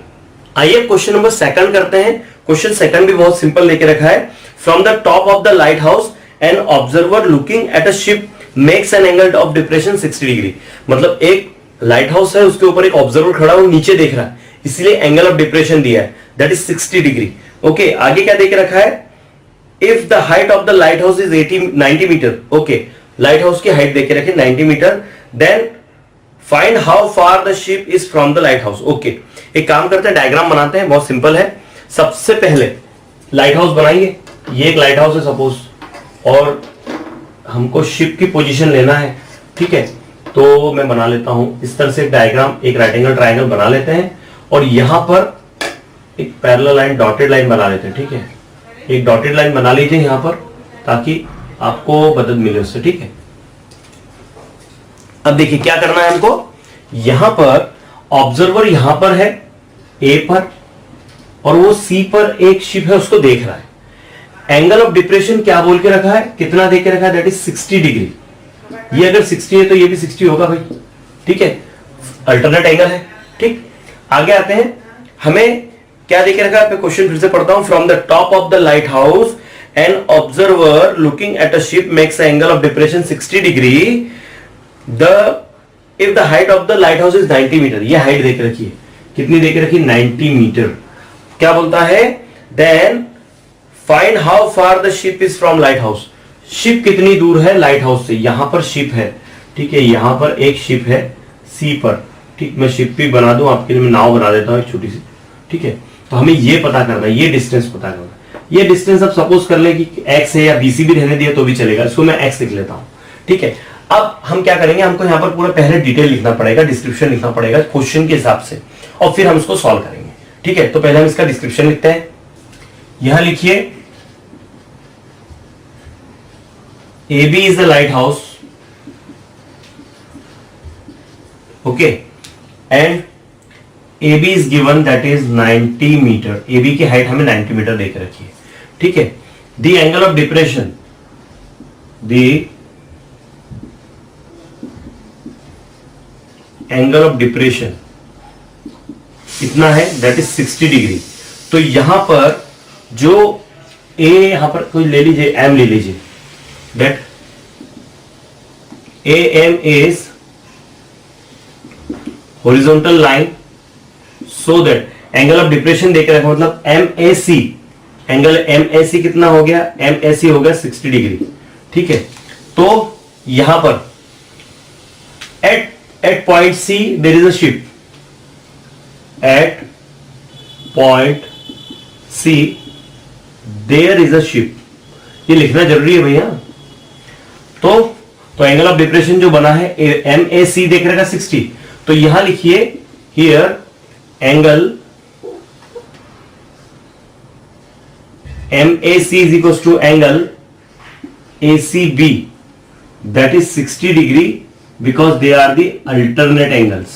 आइए क्वेश्चन नंबर सेकंड करते हैं। क्वेश्चन सेकंड भी बहुत सिंपल लेके रखा है, from the top of the lighthouse an observer looking at a ship makes an angle of depression 60 degree. मतलब एक लाइट हाउस है, उसके ऊपर एक ऑब्जर्वर खड़ा है, वो नीचे देख रहा है, इसलिए एंगल ऑफ डिप्रेशन दिया है, दैट इज 60 डिग्री, ओके। आगे क्या देके रखा है, if the height of the lighthouse is 90 metre, okay, lighthouse की हाइट देके रखे 90 metre, then find how far the ship is from the lighthouse, okay. एक काम करते हैं, डायग्राम बनाते हैं, बहुत सिंपल है। सबसे पहले लाइट हाउस बनाइए, ये एक लाइट हाउस है सपोज, और हमको शिप की पोजीशन लेना है, ठीक है। तो मैं बना लेता हूं इस तरह से डायग्राम, एक राइट एंगल ट्राइंगल बना लेते हैं और यहां पर एक पैरेलल लाइन, डॉटेड लाइन बना लेते हैं, ठीक है। एक डॉटेड लाइन बना लीजिए यहां पर, ताकि आपको मदद मिले उससे, ठीक है। अब देखिए क्या करना है हमको, यहां पर ऑब्जर्वर यहां पर है A पर, और वो C पर एक शिप है, उसको देख रहा है। एंगल ऑफ डिप्रेशन क्या बोल के रखा है, कितना देख के रखा है, दैट इज 60 डिग्री। ये अगर 60 है तो ये भी 60 होगा भाई, ठीक है, अल्टरनेट एंगल है, ठीक। आगे आते हैं, हमें क्या देख के रखा है, क्वेश्चन फिर से पढ़ता हूं, from the top of the lighthouse an observer looking at a ship makes angle of depression 60 degree, if the height of the lighthouse is 90 metre. ये हाइट देख रखी है, कितनी देख रखी, 90 मीटर। क्या बोलता है, then find how far the ship is from lighthouse, ship कितनी दूर है लाइट हाउस से, यहां पर शिप है, ठीक है, यहां पर एक शिप है C पर, ठीक। मैं शिप भी बना दूं आपके लिए, मैं नाव बना देता हूं एक छोटी सी, ठीक है। तो हमें ये पता करना है, ये डिस्टेंस पता करना है। ये डिस्टेंस अब सपोज कर ले कि x है, या BC भी रहने दिया तो भी चलेगा, इसको मैं x लिख लेता हूं, ठीक है। अब हम क्या करेंगे, हमको यहां पर पूरा पहले डिटेल लिखना पड़ेगा, डिस्क्रिप्शन लिखना पड़ेगा क्वेश्चन के हिसाब से, और फिर हम इसको सॉल्व करेंगे, ठीक है। तो पहले हम इसका डिस्क्रिप्शन लिखते हैं, यहां लिखिए AB is the lighthouse, okay, and AB is given that is 90 metre. AB की हाइट हमें 90 मीटर देके रखी है, ठीक है। The angle of depression, the angle of depression कितना है, दैट इज 60 डिग्री। तो यहां पर जो ए, यहां पर कोई ले लीजिए, एम ले लीजिए, that A M is horizontal line, so that angle of depression देख रहे हैं, मतलब M A C, angle M A C कितना हो गया, एम ए सी हो गया 60 डिग्री, ठीक है। तो यहां पर at point C there is a ship, at point C there is a ship, ये लिखना जरूरी है भैया। तो एंगल ऑफ डिप्रेशन जो बना है एम ए सी देख रहेगा 60, तो यहां लिखिए here angle MAC is equals to angle ACB, that is 60 degree because they are the alternate angles.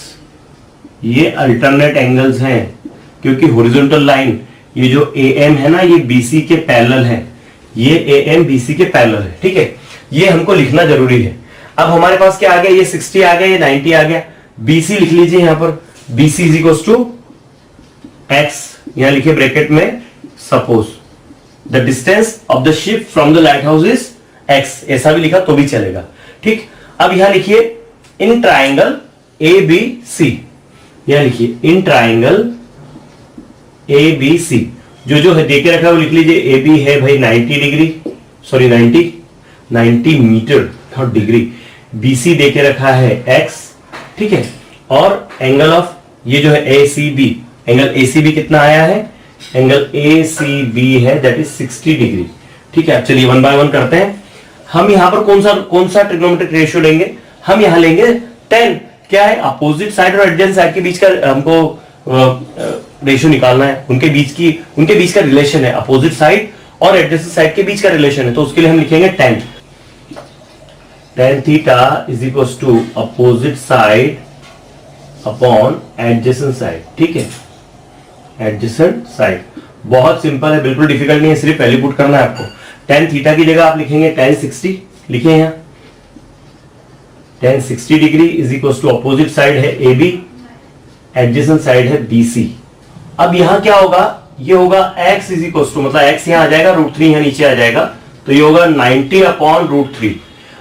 ये alternate angles हैं क्योंकि horizontal line ये जो AM है ना, ये BC के पैरेलल है, ये AM BC के पैरेलल है, ठीक है। ये हमको लिखना जरूरी है। अब हमारे पास क्या आ गया, ये 60 आ गया, ये 90 आ गया। BC लिख लीजिए यहां पर, BC is equals to X, यहां लिखिए ब्रैकेट में, suppose The distance of the ship from the lighthouse is x, ऐसा भी लिखा तो भी चलेगा, ठीक। अब यहां लिखिए इन ट्राइंगल ABC, यहां लिखिए इन ट्राइंगल ABC, जो है देके रखा है वो लिख लीजिए। AB है भाई 90 degree, sorry 90 metre, not degree. BC देके रखा है x, ठीक है। और एंगल ऑफ ये जो है ACB, एंगल ACB कितना आया है, एंगल ACB है दैट इज 60 डिग्री, ठीक है। अब चलिए वन बाय वन करते हैं। हम यहां पर कौन सा ट्रिग्नोमेट्रिक रेशियो लेंगे, हम यहां लेंगे 10। क्या है, अपोजिट साइड और एडजेंट साइड के बीच का हमको रेशियो निकालना है, उनके बीच का रिलेशन है, अपोजिट साइड और एडजेसेंट साइड के बीच का रिलेशन है। तो उसके लिए हम लिखेंगे 10 theta is equals to opposite side upon adjacent side, ठीक है, एडजेसेंट साइड। बहुत सिंपल है, बिल्कुल डिफिकल्ट नहीं है, सिर्फ वैल्यू पुट करना है आपको। tan थीटा की जगह आप लिखेंगे tan 60, लिखे यहां tan 60 degree is equal to opposite side है AB, एडजेसेंट साइड है BC। अब यहां क्या होगा, ये होगा x इज इक्वल टू, मतलब x यहां आ जाएगा, √3 यहां नीचे आ जाएगा, तो ये होगा 90 अपॉन √3।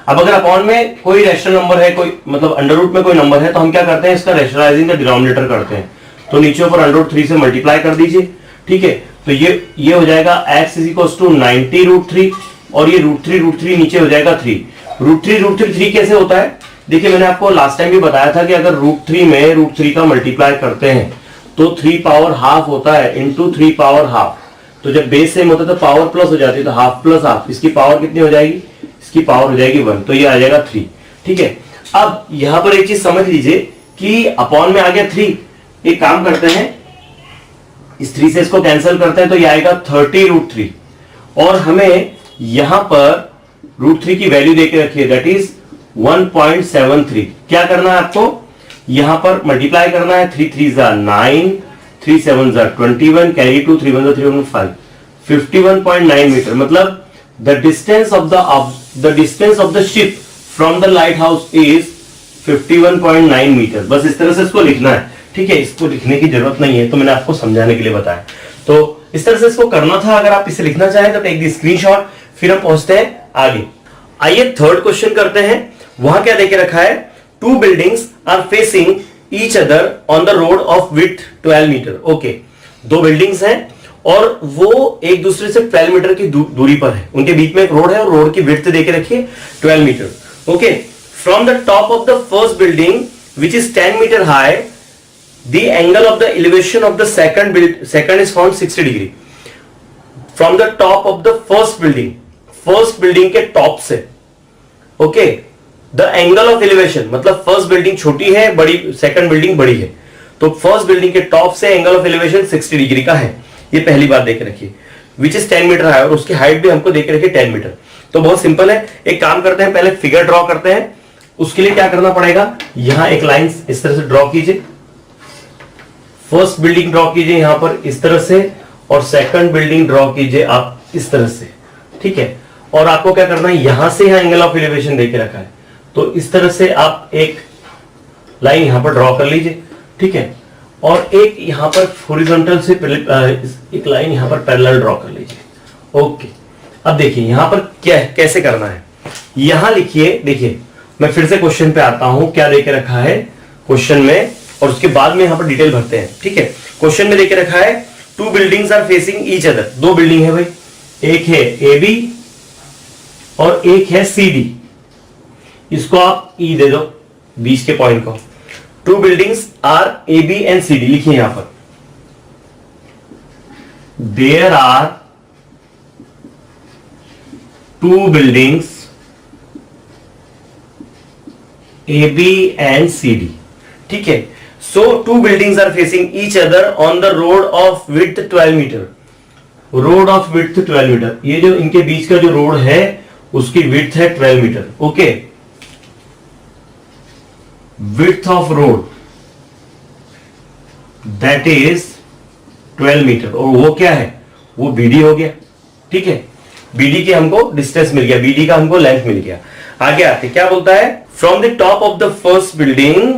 अब अगर अपॉन में कोई रैशनल नंबर है, कोई मतलब अंडर रूट में कोई नंबर है, तो हम क्या करते हैं, इसका रैशनलाइजिंग का डिनोमिनेटर करते हैं, तो नीचे ऊपर √3 से मल्टीप्लाई कर दीजिए, ठीक है। तो ये हो जाएगा x इज इक्वल टू 90 √3, और ये √3 नीचे हो जाएगा 3। √3 कैसे होता है, देखिए मैंने आपको लास्ट टाइम भी बताया था कि अगर √3 में √3 का मल्टीप्लाई करते हैं तो 3 पावर हाफ होता है, इंटू 3 पावर हाफ। तो जब बेस सेम होता है तो पावर प्लस हो जाती है, तो हाफ प्लस हाफ, इसकी पावर कितनी हो जाएगी, इसकी पावर हो जाएगी 1, तो ये आ जाएगा 3, ठीक है। अब यहां पर एक चीज समझ लीजिए कि अपॉन में आ गया 3, एक काम करते हैं, इस 3 से इसको कैंसिल करते हैं, तो ये आएगा 30 √3, और हमें यहां पर √3 की वैल्यू देके रखिए, दैट इज 1.73। क्या करना है आपको, यहां पर मल्टीप्लाई करना है, 3 3 जा 9, 3 7 जा 21, कैरी 2, 3 1 जा 3 1 5, 51.9 मीटर। मतलब the distance of the ship from the lighthouse is 51.9 metre. बस इस तरह से इसको लिखना है, ठीक है। इसको लिखने की जरूरत नहीं है, तो मैंने आपको समझाने के लिए बताया। तो इस तरह से इसको करना था। अगर आप इसे लिखना चाहें तो टेक द स्क्रीनशॉट, फिर हम पहुंचते हैं आगे। आइए थर्ड क्वेश्चन करते हैं। वहां क्या देके रखा है, 2 buildings are facing each other on the road of width 12 metre. Okay, 2 buildings हैं और वो एक दूसरे से 12 मीटर की दूरी पर है, उनके बीच में एक रोड है और रोड की विड्थ देके रखिए 12 metre. Okay, from the top of the first building which is 10 metre high, the angle of the elevation of the second is found 60 degree from the top of the first building के top से। Okay, the angle of elevation मतलब first building छोटी है, बड़ी second building बड़ी है, तो first building के टॉप से एंगल ऑफ एलिवेशन 60 डिग्री का है। ये पहली बात देख रखिए, विच इज 10 मीटर हाई, और उसकी हाइट भी हमको देख रखिए 10 मीटर। तो बहुत सिंपल है, एक काम करते हैं, पहले फिगर ड्रॉ करते हैं। उसके लिए क्या करना पड़ेगा, यहां एक लाइन इस तरह से ड्रॉ कीजिए, फर्स्ट बिल्डिंग ड्रॉ कीजिए यहां पर इस तरह से, और सेकंड बिल्डिंग ड्रॉ कीजिए आप इस तरह से, ठीक है। और आपको क्या करना है, यहां से यहां एंगल ऑफ एलिवेशन देके रखा है, तो इस तरह से आप एक लाइन यहां पर ड्रॉ कर लीजिए, ठीक है। और एक यहां पर हॉरिजॉन्टल से एक लाइन यहां पर पैरेलल ड्रॉ कर लीजिए। ओके, अब देखिए यहां पर क्या कैसे करना है, यहां लिखिए। देखिए मैं फिर से क्वेश्चन पे आता हूं, क्या देके रखा है क्वेश्चन में, और उसके बाद में यहां पर डिटेल भरते हैं, ठीक है। क्वेश्चन में देके रखा है 2 buildings are facing each other. 2 building है भाई, एक है ए बी और एक है सी डी। इसको आप ई दे दो बीच के पॉइंट को। 2 buildings are A B and C D, लिखिए यहां पर there are 2 buildings A B and C D, ठीक है। So 2 buildings are facing each other on the road of width 12 metre. Road of width 12 metre, ये जो इनके बीच का जो रोड है उसकी विड्थ है 12 metre. Okay, width of road that is 12 metre, और वो क्या है, वो बीडी हो गया, ठीक है। बीडी के हमको डिस्टेंस मिल गया, बीडी का हमको लेंथ मिल गया। आगे आते क्या बोलता है, from the top of the first building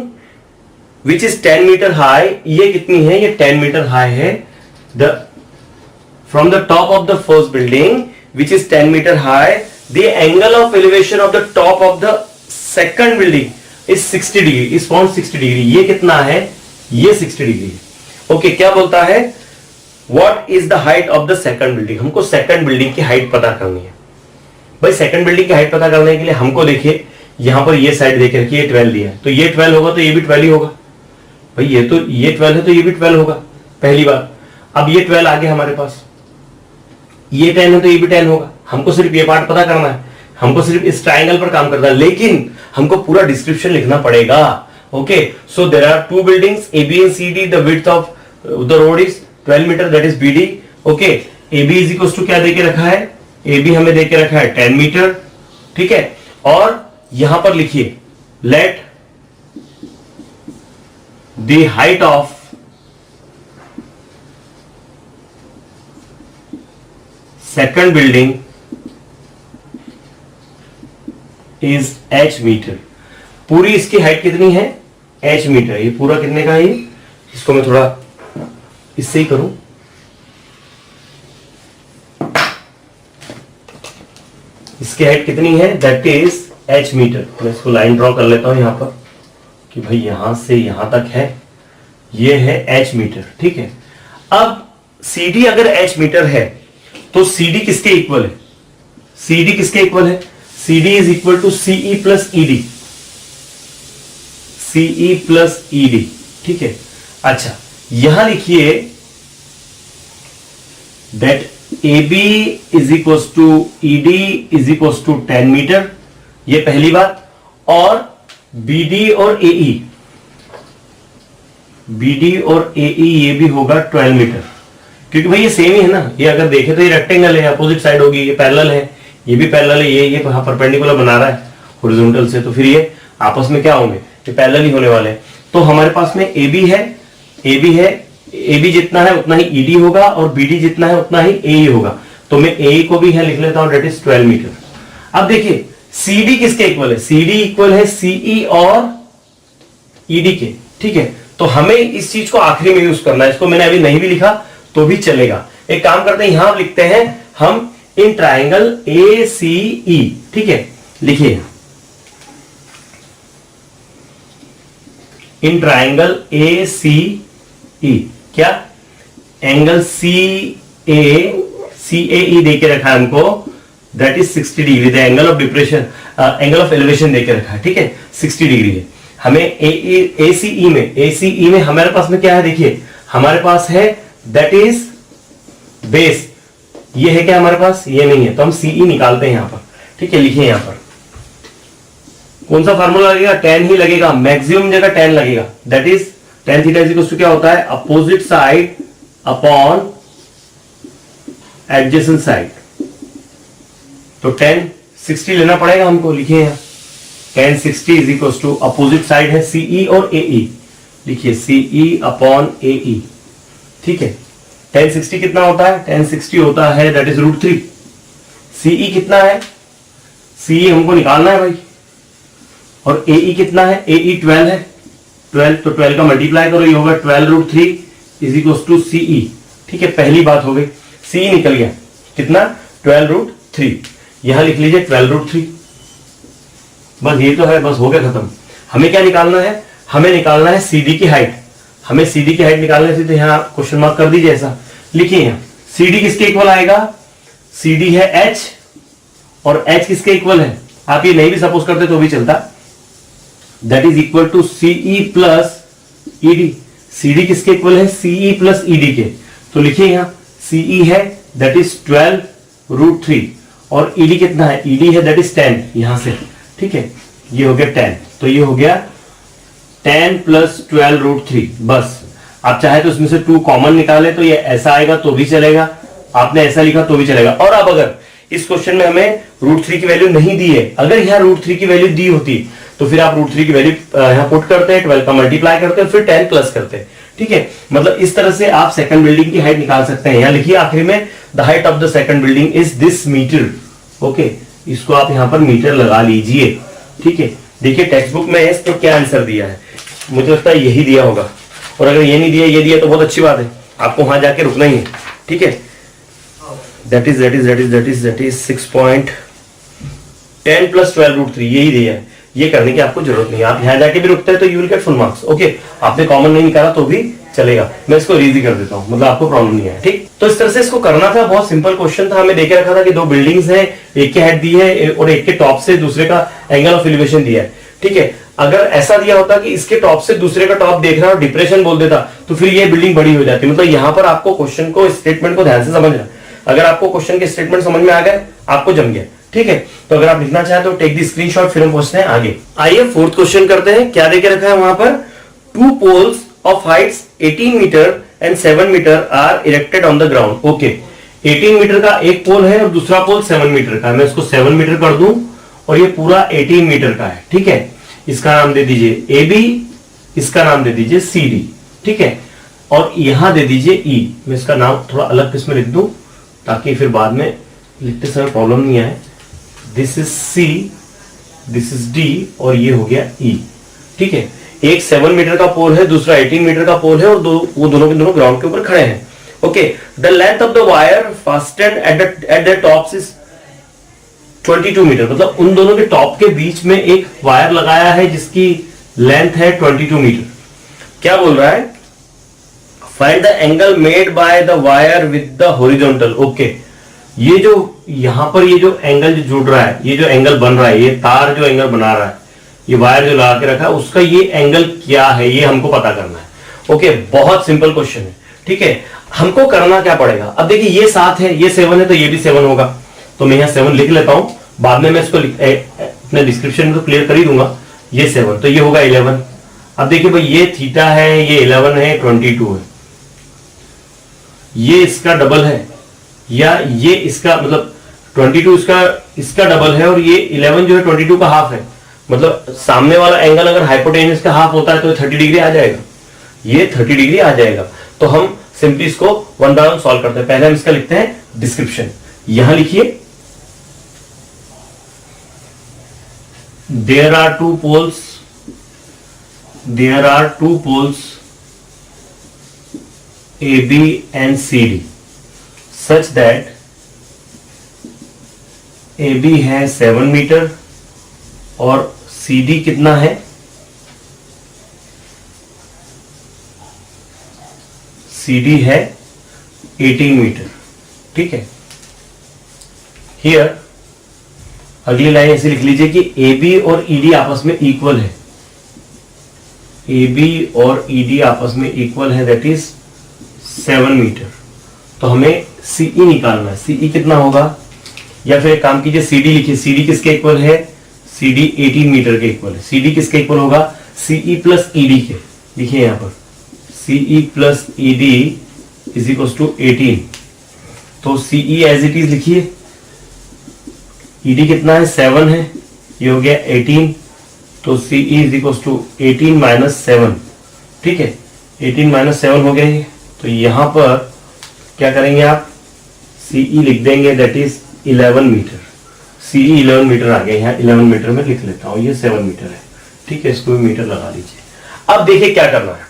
which is 10 metre high, ये कितनी है, ये 10 मीटर हाई है। The from the top of the first building which is 10 metre high, the angle of elevation of the top of the second building is 60 degree, is found 60 degree. ये कितना है, ये 60 degree है। Okay, क्या बोलता है, what is the height of the second building. हमको second building की हाइट पता करनी है भाई। सेकंड बिल्डिंग की हाइट पता करने के लिए हमको देखिए यहां पर ये साइड देखे रखिए, ये 12 दिया है, तो ये 12 होगा तो ये भी 12 ही होगा भाई। ये 12 है तो ये भी 12 होगा, पहली बात। अब ये 12 आ गया हमारे पास, ये 10 है तो ये भी 10 होगा। हमको सिर्फ ये पार्ट पता करना है, हमको सिर्फ इस ट्राइंगल पर काम करना है, लेकिन हमको पूरा डिस्क्रिप्शन लिखना पड़ेगा। Okay, so there are 2 buildings A B and C D, the width of the road is 12 metre, that is B D. Okay, A B is equal to क्या देके रखा है, ए बी हमें देके रखा है 10 मीटर, ठीक है। और यहां पर लिखिए let the height of second building is h metre. पूरी इसकी हाइट कितनी है, h मीटर। ये पूरा कितने का है, इसको मैं थोड़ा इससे ही करूं, इसकी हाइट कितनी है, दैट इज h मीटर। मैं इसको लाइन ड्रॉ कर लेता हूं यहां पर कि भाई यहां से यहां तक है, ये है h मीटर, ठीक है। अब CD अगर h मीटर है तो CD किसके इक्वल है, CD किसके इक्वल है, CD is equal to CE plus ED, CE plus ED, ठीक है। अच्छा, यहां लिखिए that AB is equal to ED is equal to 10 metre, ये पहली बात। और BD और AE, BD और AE ये भी होगा 12 मीटर, क्योंकि भाई ये सेम ही है ना। ये अगर देखे तो ये रेक्टेंगल है, अपोजिट साइड होगी, ये पैरेलल है, ये भी पैरेलल है, ये परपेंडिकुलर बना रहा है हॉरिजॉन्टल से, तो फिर ये आपस में क्या होंगे, ये पैरेलल ही होने वाले हैं। तो हमारे पास में AB है, AB है, AB जितना है उतना ही ED होगा, और BD जितना है उतना ही AE होगा। तो मैं AE को भी यहां लिख लेता हूं, दैट इज 12 मीटर। अब देखिए CD किसके इक्वल है, CD इक्वल है CE और ED के, ठीक है। तो हमें इस चीज को आखिरी में यूज करना है, इसको मैंने अभी नहीं भी लिखा तो भी चलेगा। एक काम करते हैं, यहां लिखते हैं हम इन ट्राइंगल ACE, ठीक है। लिखिए इन ट्राइंगल ACE, क्या एंगल CAE देके रखा है हमको, that is 60 degree. The angle of depression, angle of elevation देके रखा है, ठीक है, 60 डिग्री है। हमें ACE में हमारे पास में क्या है, देखिए हमारे पास है दैट इज बेस, ये है क्या हमारे पास, ये नहीं है, तो हम CE निकालते हैं यहां पर, ठीक है। लिखिए यहां पर कौन सा फार्मूला लगेगा, tan ही लगेगा, मैक्सिमम जगह tan लगेगा, that is tan theta is equal to क्या होता है, opposite side upon adjacent side. तो tan 60 लेना पड़ेगा हमको, लिखिए यहां tan 60 is equal to opposite side है CE और AE, लिखिए CE अपॉन AE, ठीक है। tan 60 कितना होता है, tan 60 होता है दैट इज √3, सीई कितना है, सीई हमको निकालना है भाई, और एई कितना है, एई 12 है, 12 तो 12 का मल्टीप्लाई करो, ये होगा 12√3 इज इक्वल टू सीई। ठीक है, पहली बात हो गई, सीई निकल गया कितना 12√3, यहां लिख लीजिए 12√3, बस ये तो है, बस हो गया खत्म। हमें क्या निकालना है, हमें निकालना है सीडी की हाइट, हमें सीडी की हाइट निकालने से, तो यहां क्वेश्चन मार्क कर दीजिए ऐसा, लिखिए यहां सीडी किसके इक्वल आएगा, सीडी है एच, और एच किसके इक्वल है, आप ये नहीं भी सपोज करते तो भी चलता, that is equal to CE plus ED. CD किसके इक्वल है, सीई प्लस ईडी के, तो लिखिए यहां सीई है दैट इज 12√3, और ईडी कितना है, ईडी है दैट इज 10 यहां से। ठीक है, ये हो गया 10, तो ये हो गया 10 प्लस 12√3। बस आप चाहे तो इसमें से 2 कॉमन निकाले तो ये ऐसा आएगा तो भी चलेगा, आपने ऐसा लिखा तो भी चलेगा। और अब अगर इस क्वेश्चन में हमें √3 की वैल्यू नहीं दी है, अगर यहाँ √3 की वैल्यू दी होती तो फिर आप √3 की वैल्यू यहाँ पुट करते हैं, 12 का मल्टीप्लाई करते हैं, फिर 10 प्लस करते हैं। ठीक है, मतलब इस तरह से आप सेकंड बिल्डिंग की हाइट निकाल सकते हैं। यहाँ लिखिए आखिर में, the height of the second building is this metre. Okay, इसको आप यहाँ पर मीटर लगा लीजिए। ठीक है, देखिए टेक्स्ट बुक में तो क्या आंसर दिया है, मुझे लगता है यही दिया होगा, और अगर ये नहीं दिया, ये दिया तो बहुत अच्छी बात है, आपको वहां जाके रुकना ही है। ठीक है, दैट इज 6.10 प्लस 12√3, यही दिया है, ये करने की आपको जरूरत नहीं है, आप यहां जाके भी रुकते हैं तो you will get full marks. Okay, आपने कॉमन नहीं निकाला तो भी चलेगा, मैं इसको रीजी कर देता हूं, मतलब आपको प्रॉब्लम नहीं है। ठीक, तो इस तरह से इसको करना था, बहुत सिंपल क्वेश्चन था। हमें देखे रखा था कि 2 बिल्डिंग्स हैं, एक की हाइट दी है और एक के टॉप से दूसरे का एंगल ऑफ एलिवेशन दिया है। ठीक है, अगर ऐसा दिया होता कि इसके टॉप से दूसरे का टॉप देख रहा है और डिप्रेशन बोल देता तो फिर ये बिल्डिंग बड़ी हो जाती। मतलब यहां पर आपको क्वेश्चन को, स्टेटमेंट को ध्यान से समझना, अगर आपको क्वेश्चन के स्टेटमेंट समझ में आ गए, आपको जम गया। ठीक है, तो अगर आप लिखना चाहें तो टेक दी स्क्रीनशॉट, फिर हम पूछते हैं आगे। आइए 4th क्वेश्चन करते हैं। क्या देके रखा है वहां पर, 2 poles of heights 18 metre and 7 metre are erected on the ground. Okay, 18 metre का एक पोल है और दूसरा पोल 7 मीटर का है, मैं इसको 7 मीटर कर दूं और ये पूरा 18 मीटर का है। ठीक है, इसका नाम दे दीजिए ए बी, इसका नाम दे दीजिए सी डी। ठीक है, और यहां दे दीजिए ई, मैं इसका नाम थोड़ा अलग किस्म लिख दूं ताकि फिर बाद में लिखते समय प्रॉब्लम नहीं आए। This is C, this is D, और ये हो गया ई। ठीक है, एक 7 मीटर का पोल है, दूसरा 18 मीटर का पोल है, और वो दोनों के दोनों ग्राउंड के ऊपर खड़े हैं। Okay, the length of the wire fastened at the tops is 22 metre, मतलब उन दोनों के टॉप के बीच में एक वायर लगाया है जिसकी लेंथ है 22 मीटर। क्या बोल रहा है, find the angle made by the wire with the horizontal. Okay, ये जो यहां पर ये जो एंगल जो जुड़ रहा है, ये जो एंगल बन रहा है, ये तार जो एंगल बना रहा है, ये वायर जो लगा के रखा है, उसका ये एंगल क्या है, ये हमको पता करना है। ओके, बहुत सिंपल क्वेश्चन है। ठीक है, हमको करना क्या पड़ेगा, अब देखिए ये 7 है, ये 7 है, तो ये भी 7 होगा, तो मैं यहाँ 7 लिख लेता हूं, बाद में मैं इसको अपने डिस्क्रिप्शन में तो क्लियर कर ही दूंगा। ये 7, तो ये होगा 11। अब देखिए भाई, ये थीटा है, ये 11 है, 22 है, ये इसका डबल है, या ये इसका मतलब 22 इसका डबल है, और ये 11 जो है 22 का हाफ है। मतलब सामने वाला एंगल अगर हाइपोटेन्यूज का हाफ होता है तो 30 डिग्री आ जाएगा, ये 30 डिग्री आ जाएगा। तो हम सिंपली इसको 1 बाय 1 सॉल्व करते हैं। पहले हम इसका लिखते हैं डिस्क्रिप्शन, यहां लिखिए there are two poles AB and CD such that AB है 7 मीटर और CD कितना है, CD है 18 मीटर। ठीक है, हियर अगली लाइन ऐसे लिख लीजिए कि AB और ED आपस में इक्वल है, AB और ED आपस में इक्वल है, दैट इज 7 मीटर। तो हमें CE निकालना है, CE कितना होगा, या फिर एक काम कीजिए CD लिखिए, CD किसके इक्वल है, CD 18 मीटर के इक्वल है। CD किसके इक्वल होगा, CE प्लस ED के, लिखिए यहां पर CE plus ED is equal to 18। तो CE एज इट इज लिखिए, ED कितना है, 7 है, ये हो गया 18, तो CE is equal to 18 minus 7। ठीक है, 18 माइनस 7 हो गया ये। तो यहां पर क्या करेंगे आप, CE लिख देंगे that is 11 metre, CE 11 metre आ गया, यहाँ 11 मीटर में लिख लेता हूं, ये 7 मीटर है, ठीक है, इसको भी मीटर लगा लीजिए। अब देखिए क्या करना है,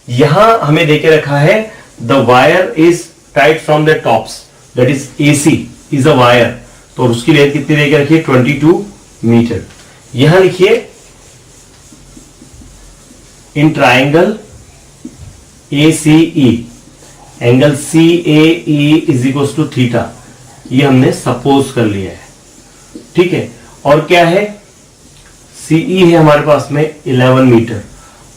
यहां हमें देके रखा है the wire is tight from the tops, that is AC is a wire, तो उसकी लेंथ कितनी देके रखिए 22 मीटर। यहां लिखिए in triangle ACE angle CAE is equal to theta, ये हमने सपोज कर लिया है, ठीक है। और क्या है, CE है हमारे पास में 11 मीटर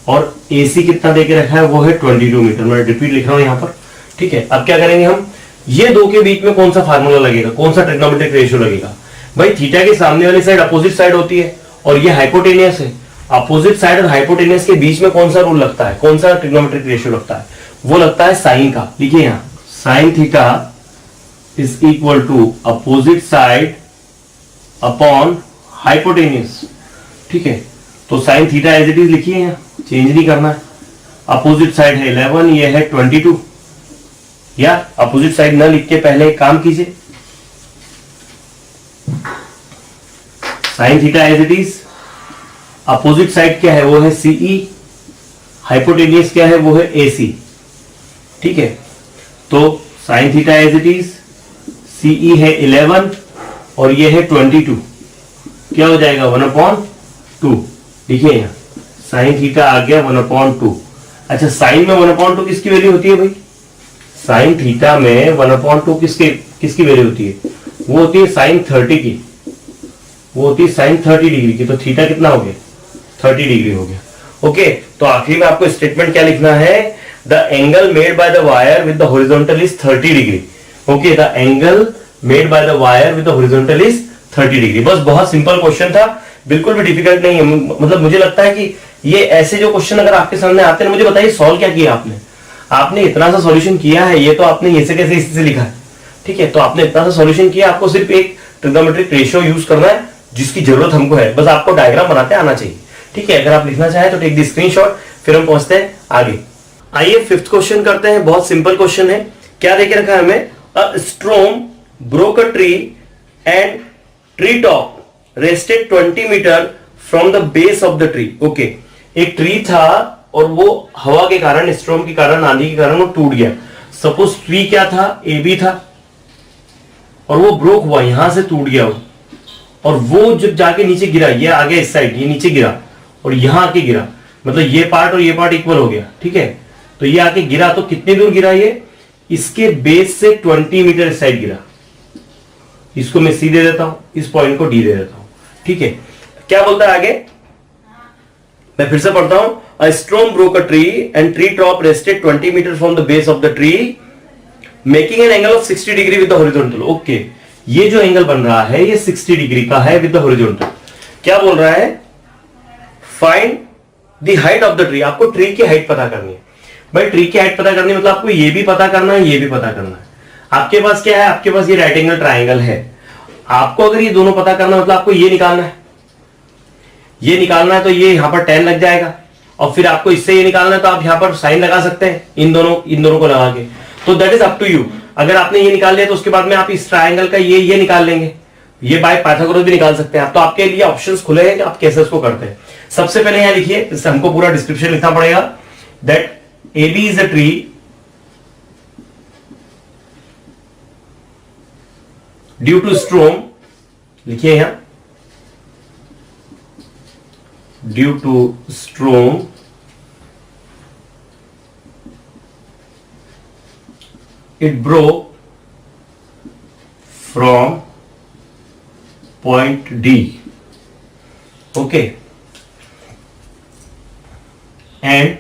और AC कितना देके रखा है वो है 22 मीटर, मैं रिपीट लिख रहा हूं यहां पर, ठीक है। अब क्या करेंगे हम, ये दो के बीच में कौन सा फार्मूला लगेगा, कौन सा ट्रिग्नोमेट्रिक रेशियो लगेगा, भाई थीटा के सामने वाली साइड अपोजिट साइड होती है और ये हाइपोटेनियस है, अपोजिट साइड और हाइपोटेनियस के बीच में कौन सा रूल लगता है, कौन सा ट्रिग्नोमेट्रिक रेशियो लगता है, वो लगता है साइन का। लिखिए यहां sine theta is equal to opposite side upon hypotenuse, ठीक है। तो sine theta as it is लिखिए, यहां चेंज नहीं करना है, अपोजिट साइड है 11, ये है 22, या अपोजिट साइड ना लिख के पहले एक काम कीजिए, sine theta as it is, opposite side क्या है वो है CE, हाइपोटेनियस क्या है वो है AC, ठीक है। तो sine theta as it is, CE है 11 और ये है 22, क्या हो जाएगा 1/2, देखिए यहां साइन थीटा आ गया 1/2। अच्छा साइन में 1/2 किसकी वैल्यू होती है भाई, साइन थीटा में 1/2 किसकी वैल्यू होती है, वो होती है साइन 30 की, वो होती है साइन 30 डिग्री की, तो थीटा कितना हो गया 30 डिग्री हो गया, ओके। तो आखिरी में आपको स्टेटमेंट क्या लिखना है, the angle made by the wire with the horizontal is 30 degree, okay, the angle made by the wire with the horizontal is 30 degree. बस बहुत सिंपल क्वेश्चन था, बिल्कुल भी डिफिकल्ट नहीं है, मतलब मुझे लगता है कि ये ऐसे जो क्वेश्चन अगर आपके सामने आते हैं, मुझे बताइए सॉल्व क्या किया आपने, आपने इतना सा सॉल्यूशन किया है, ये तो आपने ये से कैसे इसी से लिखा है, ठीक है। तो आपने इतना सा सॉल्यूशन किया, आपको सिर्फ एक ट्रिग्नोमेट्रिक रेशियो यूज करना है जिसकी जरूरत हमको है, बस आपको डायग्राम बनाते आना चाहिए, ठीक है। अगर आप लिखना चाहें तो टेक द स्क्रीनशॉट, फिर हम पहुंचते हैं आगे। आइए फिफ्थ क्वेश्चन करते हैं, बहुत सिंपल क्वेश्चन है। क्या देके रखा है हमें, a storm broke a tree and tree top rested 20 metre from the base of the tree, okay. एक ट्री था और वो हवा के कारण, स्टॉर्म के कारण, आंधी के कारण वो टूट गया। सपोज ट्री क्या था, AB था और वो ब्रोक हुआ, यहां से टूट गया वो, और वो जब जाके नीचे गिरा, ये आ गया इस साइड, ये नीचे गिरा और यहां आके गिरा, मतलब ये पार्ट और ये पार्ट इक्वल हो गया, ठीक है। तो ये आके गिरा, तो कितनी दूर गिरा, ये इसके बेस से 20 मीटर इस साइड गिरा, इसको मैं C दे देता हूं, इस पॉइंट को D दे देता हूं, ठीक है। क्या बोलता है आगे, मैं फिर से पढ़ता हूं, a storm broke a tree and tree top rested 20 metre from the base of the tree making an angle of 60 degree with the horizontal, okay. ये जो एंगल बन रहा है ये 60 डिग्री का है विद द हॉरिजॉन्टल। क्या बोल रहा है, find the height of the tree, आपको ट्री की हाइट पता करनी है। भाई ट्री की हाइट पता करनी मतलब आपको ये भी पता करना है, ये भी पता करना है। आपके पास क्या है, आपके पास ये राइट एंगल ट्राइंगल है, आपको अगर ये दोनों पता करना मतलब आपको ये निकालना है, ये निकालना है तो ये यहां पर tan लग जाएगा, और फिर आपको इससे ये निकालना है तो आप यहां पर साइन लगा सकते हैं, इन दोनों को लगा के। तो that is up to you. अगर आपने ये निकाल लिया तो उसके बाद में आप इस ट्राइंगल का ये निकाल लेंगे, ये बाय पाइथागोरस भी निकाल सकते हैं आप। तो आपके लिए ऑप्शंस खुले हैं कि आप कैसे उसको करते हैं। सबसे पहले यहां लिखिए, इससे हमको पूरा डिस्क्रिप्शन लिखना पड़ेगा, that AB is a tree due to storm, लिखिए यहां due to storm it broke from point D, okay, and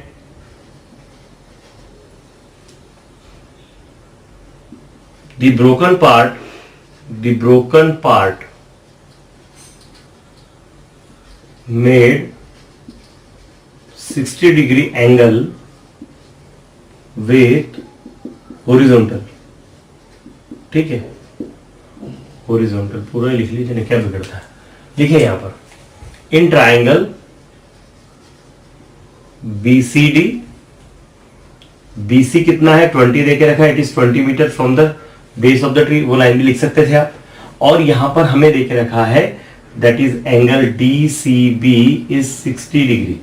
the broken part made 60 degree angle with horizontal, ठीक है, हॉरिजॉन्टल पूरा लिख लीजिए, क्या बिगड़ता है। लिखिए यहां पर इन ट्राइंगल BCD, BC कितना है 20 देके रखा है, it is 20 metre from the base of the tree, वो लाइन भी लिख सकते थे आप। और यहां पर हमें देख रखा है that is angle DCB is 60 degree.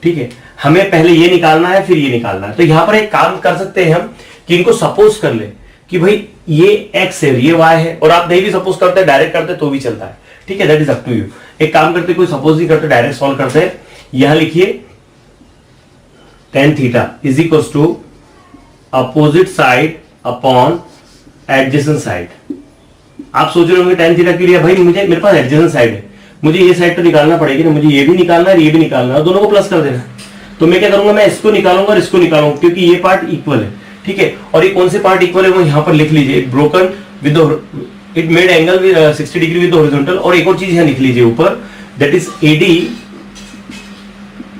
ठीक है, हमें पहले ये निकालना है फिर ये निकालना है। तो यहां पर एक काम कर सकते हैं हम कि इनको सपोज कर ले कि भाई ये x है ये y है, और आप नहीं भी सपोज करते डायरेक्ट करते तो भी चलता है। ठीक है, that is up to you. एक काम करते, कोई सपोज नहीं करते, डायरेक्ट सॉल्व करते हैं। यहां लिखिए tan theta is equal to opposite side upon adjacent side. आप सोच रहे होंगे tan थीटा के लिए भाई मेरे पास एडजेसेंट साइड है, मुझे ये साइड तो निकालना पड़ेगी ना, मुझे ये भी निकालना है ये भी निकालना है, दोनों को प्लस कर देना। तो मैं क्या करूंगा, मैं इसको निकालूंगा और इसको निकालूंगा क्योंकि ये पार्ट इक्वल है। ठीक है, और ये कौन से पार्ट इक्वल है वो यहां पर लिख लीजिए, broken with it made angle with 60 degree with horizontal. और एक और चीज यहां लिख लीजिए ऊपर, that is AD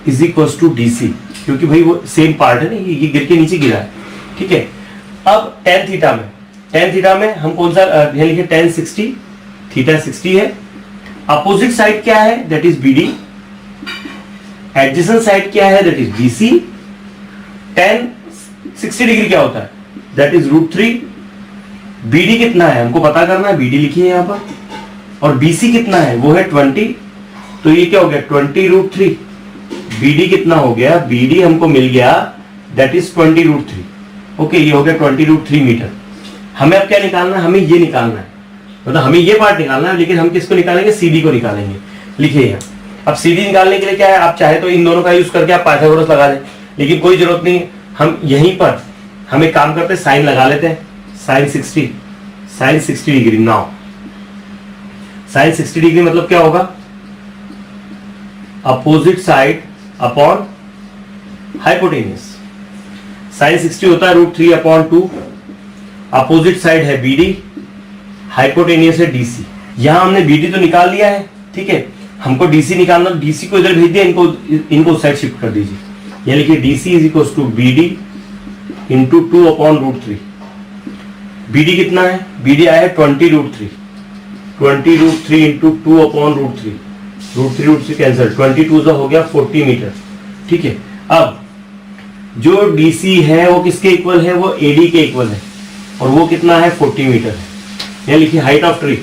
is equal to DC, क्योंकि भाई वो सेम पार्ट है ना, ये गिर के नीचे गिरा है। ठीक है, अब tan थीटा में हम कौन सा यहां लिखे, tan 60, थीटा 60 है। अपोजिट साइड क्या है, that is BD। Adjacent side क्या है, that is DC। tan 60 degree क्या होता है, दैट इज √3। BD कितना है हमको पता करना है, BD लिखिए यहां पर, और BC कितना है वो है 20। तो ये क्या हो गया 20√3। BD कितना हो गया, BD हमको मिल गया दैट इज 20√3। ओके, ये हो गया 20√3 मीटर। हमें अब क्या निकालना है, हमें ये निकालना है, मतलब हमें ये पार्ट निकालना है, लेकिन हम किसको निकालेंगे, CD को निकालेंगे। लिखिए यहाँ, अब CD निकालने के लिए क्या है, आप चाहे तो इन दोनों का यूज करके आप पाइथागोरस लगा दें, लेकिन कोई जरूरत नहीं। हम यहीं पर हम एक काम करते हैं, साइन लगा लेते हैं, sine 60 degree. Now sine 60 degree मतलब क्या होगा, opposite side upon hypotenuse. Sine 60 होता है √3/2। अपोजिट साइड है BD, हाइपोटेन्यूज है DC। यहां हमने BD तो निकाल लिया है। ठीक है, हमको DC निकालना, DC को इधर भेज दिया, इनको साइड शिफ्ट कर दीजिए। यहां लिखिए DC is equal to BD into 2/√3। BD कितना है, BD आया है 20√3। 20√3 इंटू 2/√3, √3 कैंसिल, 22 हो गया 40 मीटर। ठीक है, अब जो DC है वो किसके इक्वल है, वो AD के इक्वल है, और वो कितना है 40 मीटर है। यहां लिखिए height of tree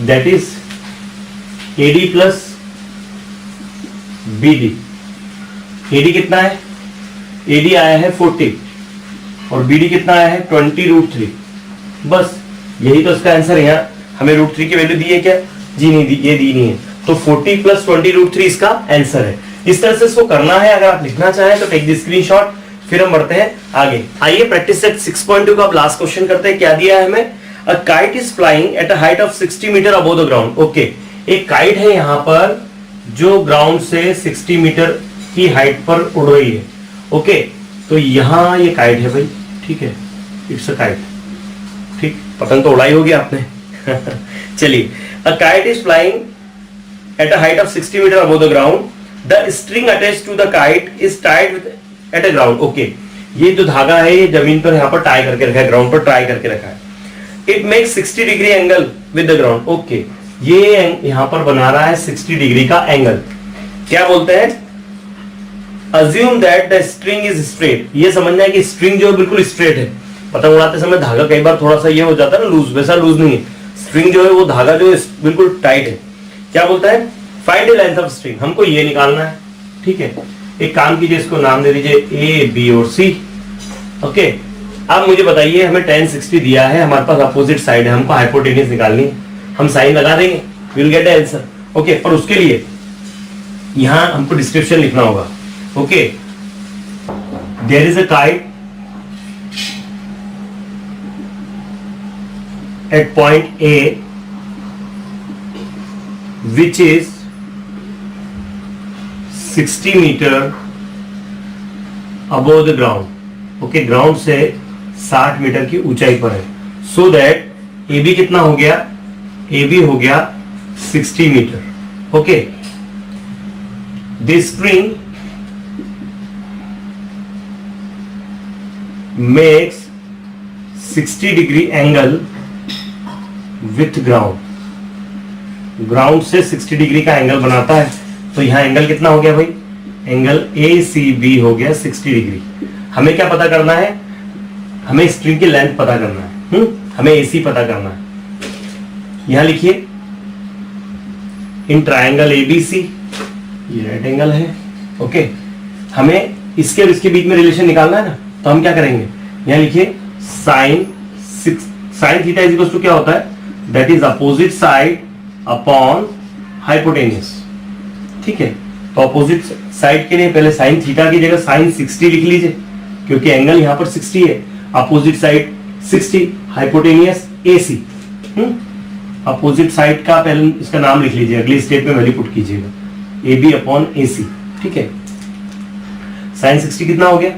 that is AD plus BD। AD कितना है, AD आया है 40 और BD कितना आया है 20√3। बस यही तो इसका आंसर है। यहाँ हमें √3 की वैल्यू दी है क्या, जी नहीं दी, ये दी नहीं है। तो 40 प्लस 20√3 इसका आंसर है। इस तरह से इसको करना है। अगर आप लिखना चाहें तो टेक द स्क्रीनशॉट, फिर हम बढ़ते हैं आगे। आइए प्रैक्टिस सेट 6.2 का अब लास्ट क्वेश्चन करते हैं। क्या दिया है हमें, a kite is flying at a height of 60 metre above the ground. Okay, एक काइट है यहाँ पर जो ग्राउंड से 60 मीटर की हाइट पर उड़ रही है। ओके, तो यहाँ ये काइट है भाई। ठीक है, इट्स अ काइट। ठीक, पतंग तो उड़ाई होगी आपने। चलिए, a kite is flying at a height of 60 metre above the ground. The string attached to the kite is tied with at a ground. Okay, ये जो धागा है ये जमीन पर यहाँ पर टाई करके रखा है, ग्राउंड पर टाई करके रखा है। It makes 60 degree angle with the ground. Okay, ये यहाँ पर बना रहा है 60 डिग्री का एंगल। क्या बोलते हैं, assume that the string is straight. ये समझना है कि स्ट्रिंग जो है बिल्कुल स्ट्रेट है। पतंग उड़ाते समय धागा कई बार थोड़ा सा ये हो जाता है ना लूज, वैसा लूज नहीं है। स्ट्रिंग जो है वो धागा जो है बिल्कुल टाइट है। क्या बोलता है, find the length of string. हमको ये निकालना है। ठीक है, एक काम कीजिए, इसको नाम दे दीजिए A, B और C। ओके, अब मुझे बताइए, हमें tan 60 दिया है, हमारे पास अपोजिट साइड है, हमको हाइपोटेन्यूज निकालनी है। हम साइन लगा देंगे, we will get the answer. Okay, पर उसके लिए यहां हमको डिस्क्रिप्शन लिखना होगा। Okay, there is a kite at point A which is 60 metre above the ground. Okay, ground से 60 मीटर की ऊंचाई पर है। सो दैट AB कितना हो गया, AB हो गया 60 metre. Okay, the spring makes 60 degree angle with ground. Ground से 60 डिग्री का एंगल बनाता है। तो यहां एंगल कितना हो गया भाई, एंगल ACB हो गया 60 डिग्री। हमें क्या पता करना है, हमें स्ट्रिंग की लेंथ पता करना है, हमें AC पता करना है। यहां लिखिए इन ट्रायंगल ABC, ये राइट एंगल है, ओके। हमें इसके और इसके बीच में रिलेशन निकालना है ना, तो हम क्या करेंगे, यहां लिखिए sine theta is equal to क्या होता है, that is opposite side upon hypotenuse, ठीक है। तो अपोजिट साइड के लिए पहले साइन थीटा की जगह साइन 60 लिख लीजिए, क्योंकि एंगल यहां पर 60 है, opposite side 60, hypotenuse AC। Opposite side का पहले इसका नाम लिख लीजिए, अगली स्टेप में वैल्यू पुट कीजिएगा, AB अपॉन AC, ठीक है। साइन 60 कितना हो गया,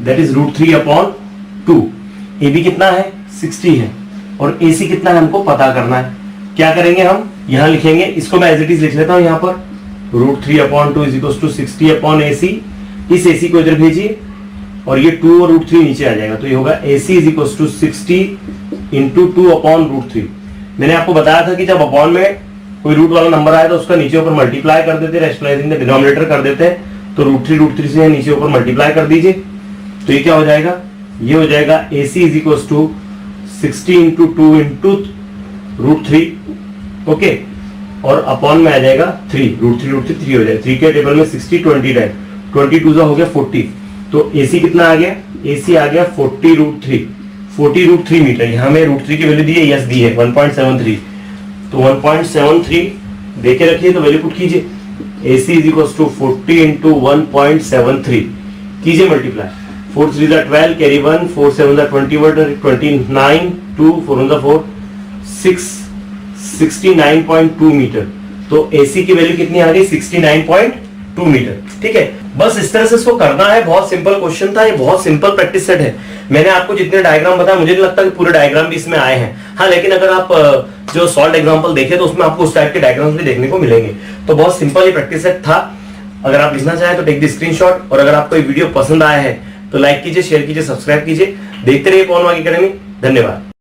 दैट इज √3 अपॉन 2। AB कितना है, 60 है, और AC कितना है हमको पता करना है। क्या करेंगे हम, यहां लिखेंगे, इसको मैं एज इट इज लिख लेता हूं यहां पर, √3 upon 2 is equal to 60 upon AC। इस AC को इधर भेजिए और ये 2 और √3 नीचे आ जाएगा, तो ये होगा AC is equal to 60 into 2 upon √3। मैंने आपको बताया था कि जब अपॉन में कोई रूट वाला नंबर आया तो उसका नीचे ऊपर मल्टीप्लाई कर देते, रैशनलाइजिंग द डिनोमिनेटर कर देते हैं, तो √3 से नीचे ऊपर मल्टीप्लाई कर दीजिए, तो ये क्या हो जाएगा, ये हो जाएगा AC is equal to 60 into 2 into √3, okay, और अपॉन में आ जाएगा 3, √3 हो जाएगा, 3 के टेबल में 60 20 टाइम 22 हो गया 40, तो AC कितना आ गया, AC आ गया 40√3 मीटर। यहाँ में √3 की वैल्यू दी है, यस दी है 1.73, तो 1.73 देके रखिए, तो वैल्यू पुट कीजिए, AC is equal to 40 into 1.73, कीजिए मल्टीप्लाई, 4 3 12, कैरी 1, 4 7 29, 2 4 4 6, 69.2 मीटर। तो AC की वैल्यू कितनी आ गई, 69.2 मीटर, ठीक है। बस इस तरह से इसको करना है, बहुत सिंपल क्वेश्चन था, ये बहुत सिंपल प्रैक्टिस सेट है। मैंने आपको जितने डायग्राम बताया, मुझे नहीं लगता कि पूरे डायग्राम भी इसमें आए हैं, हाँ, लेकिन अगर आप जो सॉल्व एग्जांपल देखे तो उसमें आपको उस टाइप के डायग्राम्स भी देखने को मिलेंगे। तो बहुत सिंपल ये प्रैक्टिस सेट था। अगर आप लिखना चाहें तो टेक द स्क्रीनशॉट, और अगर आपको ये वीडियो पसंद आया है तो लाइक कीजिए, शेयर कीजिए, सब्सक्राइब कीजिए। देखते रहिए पवन वाग एकेडमी। धन्यवाद।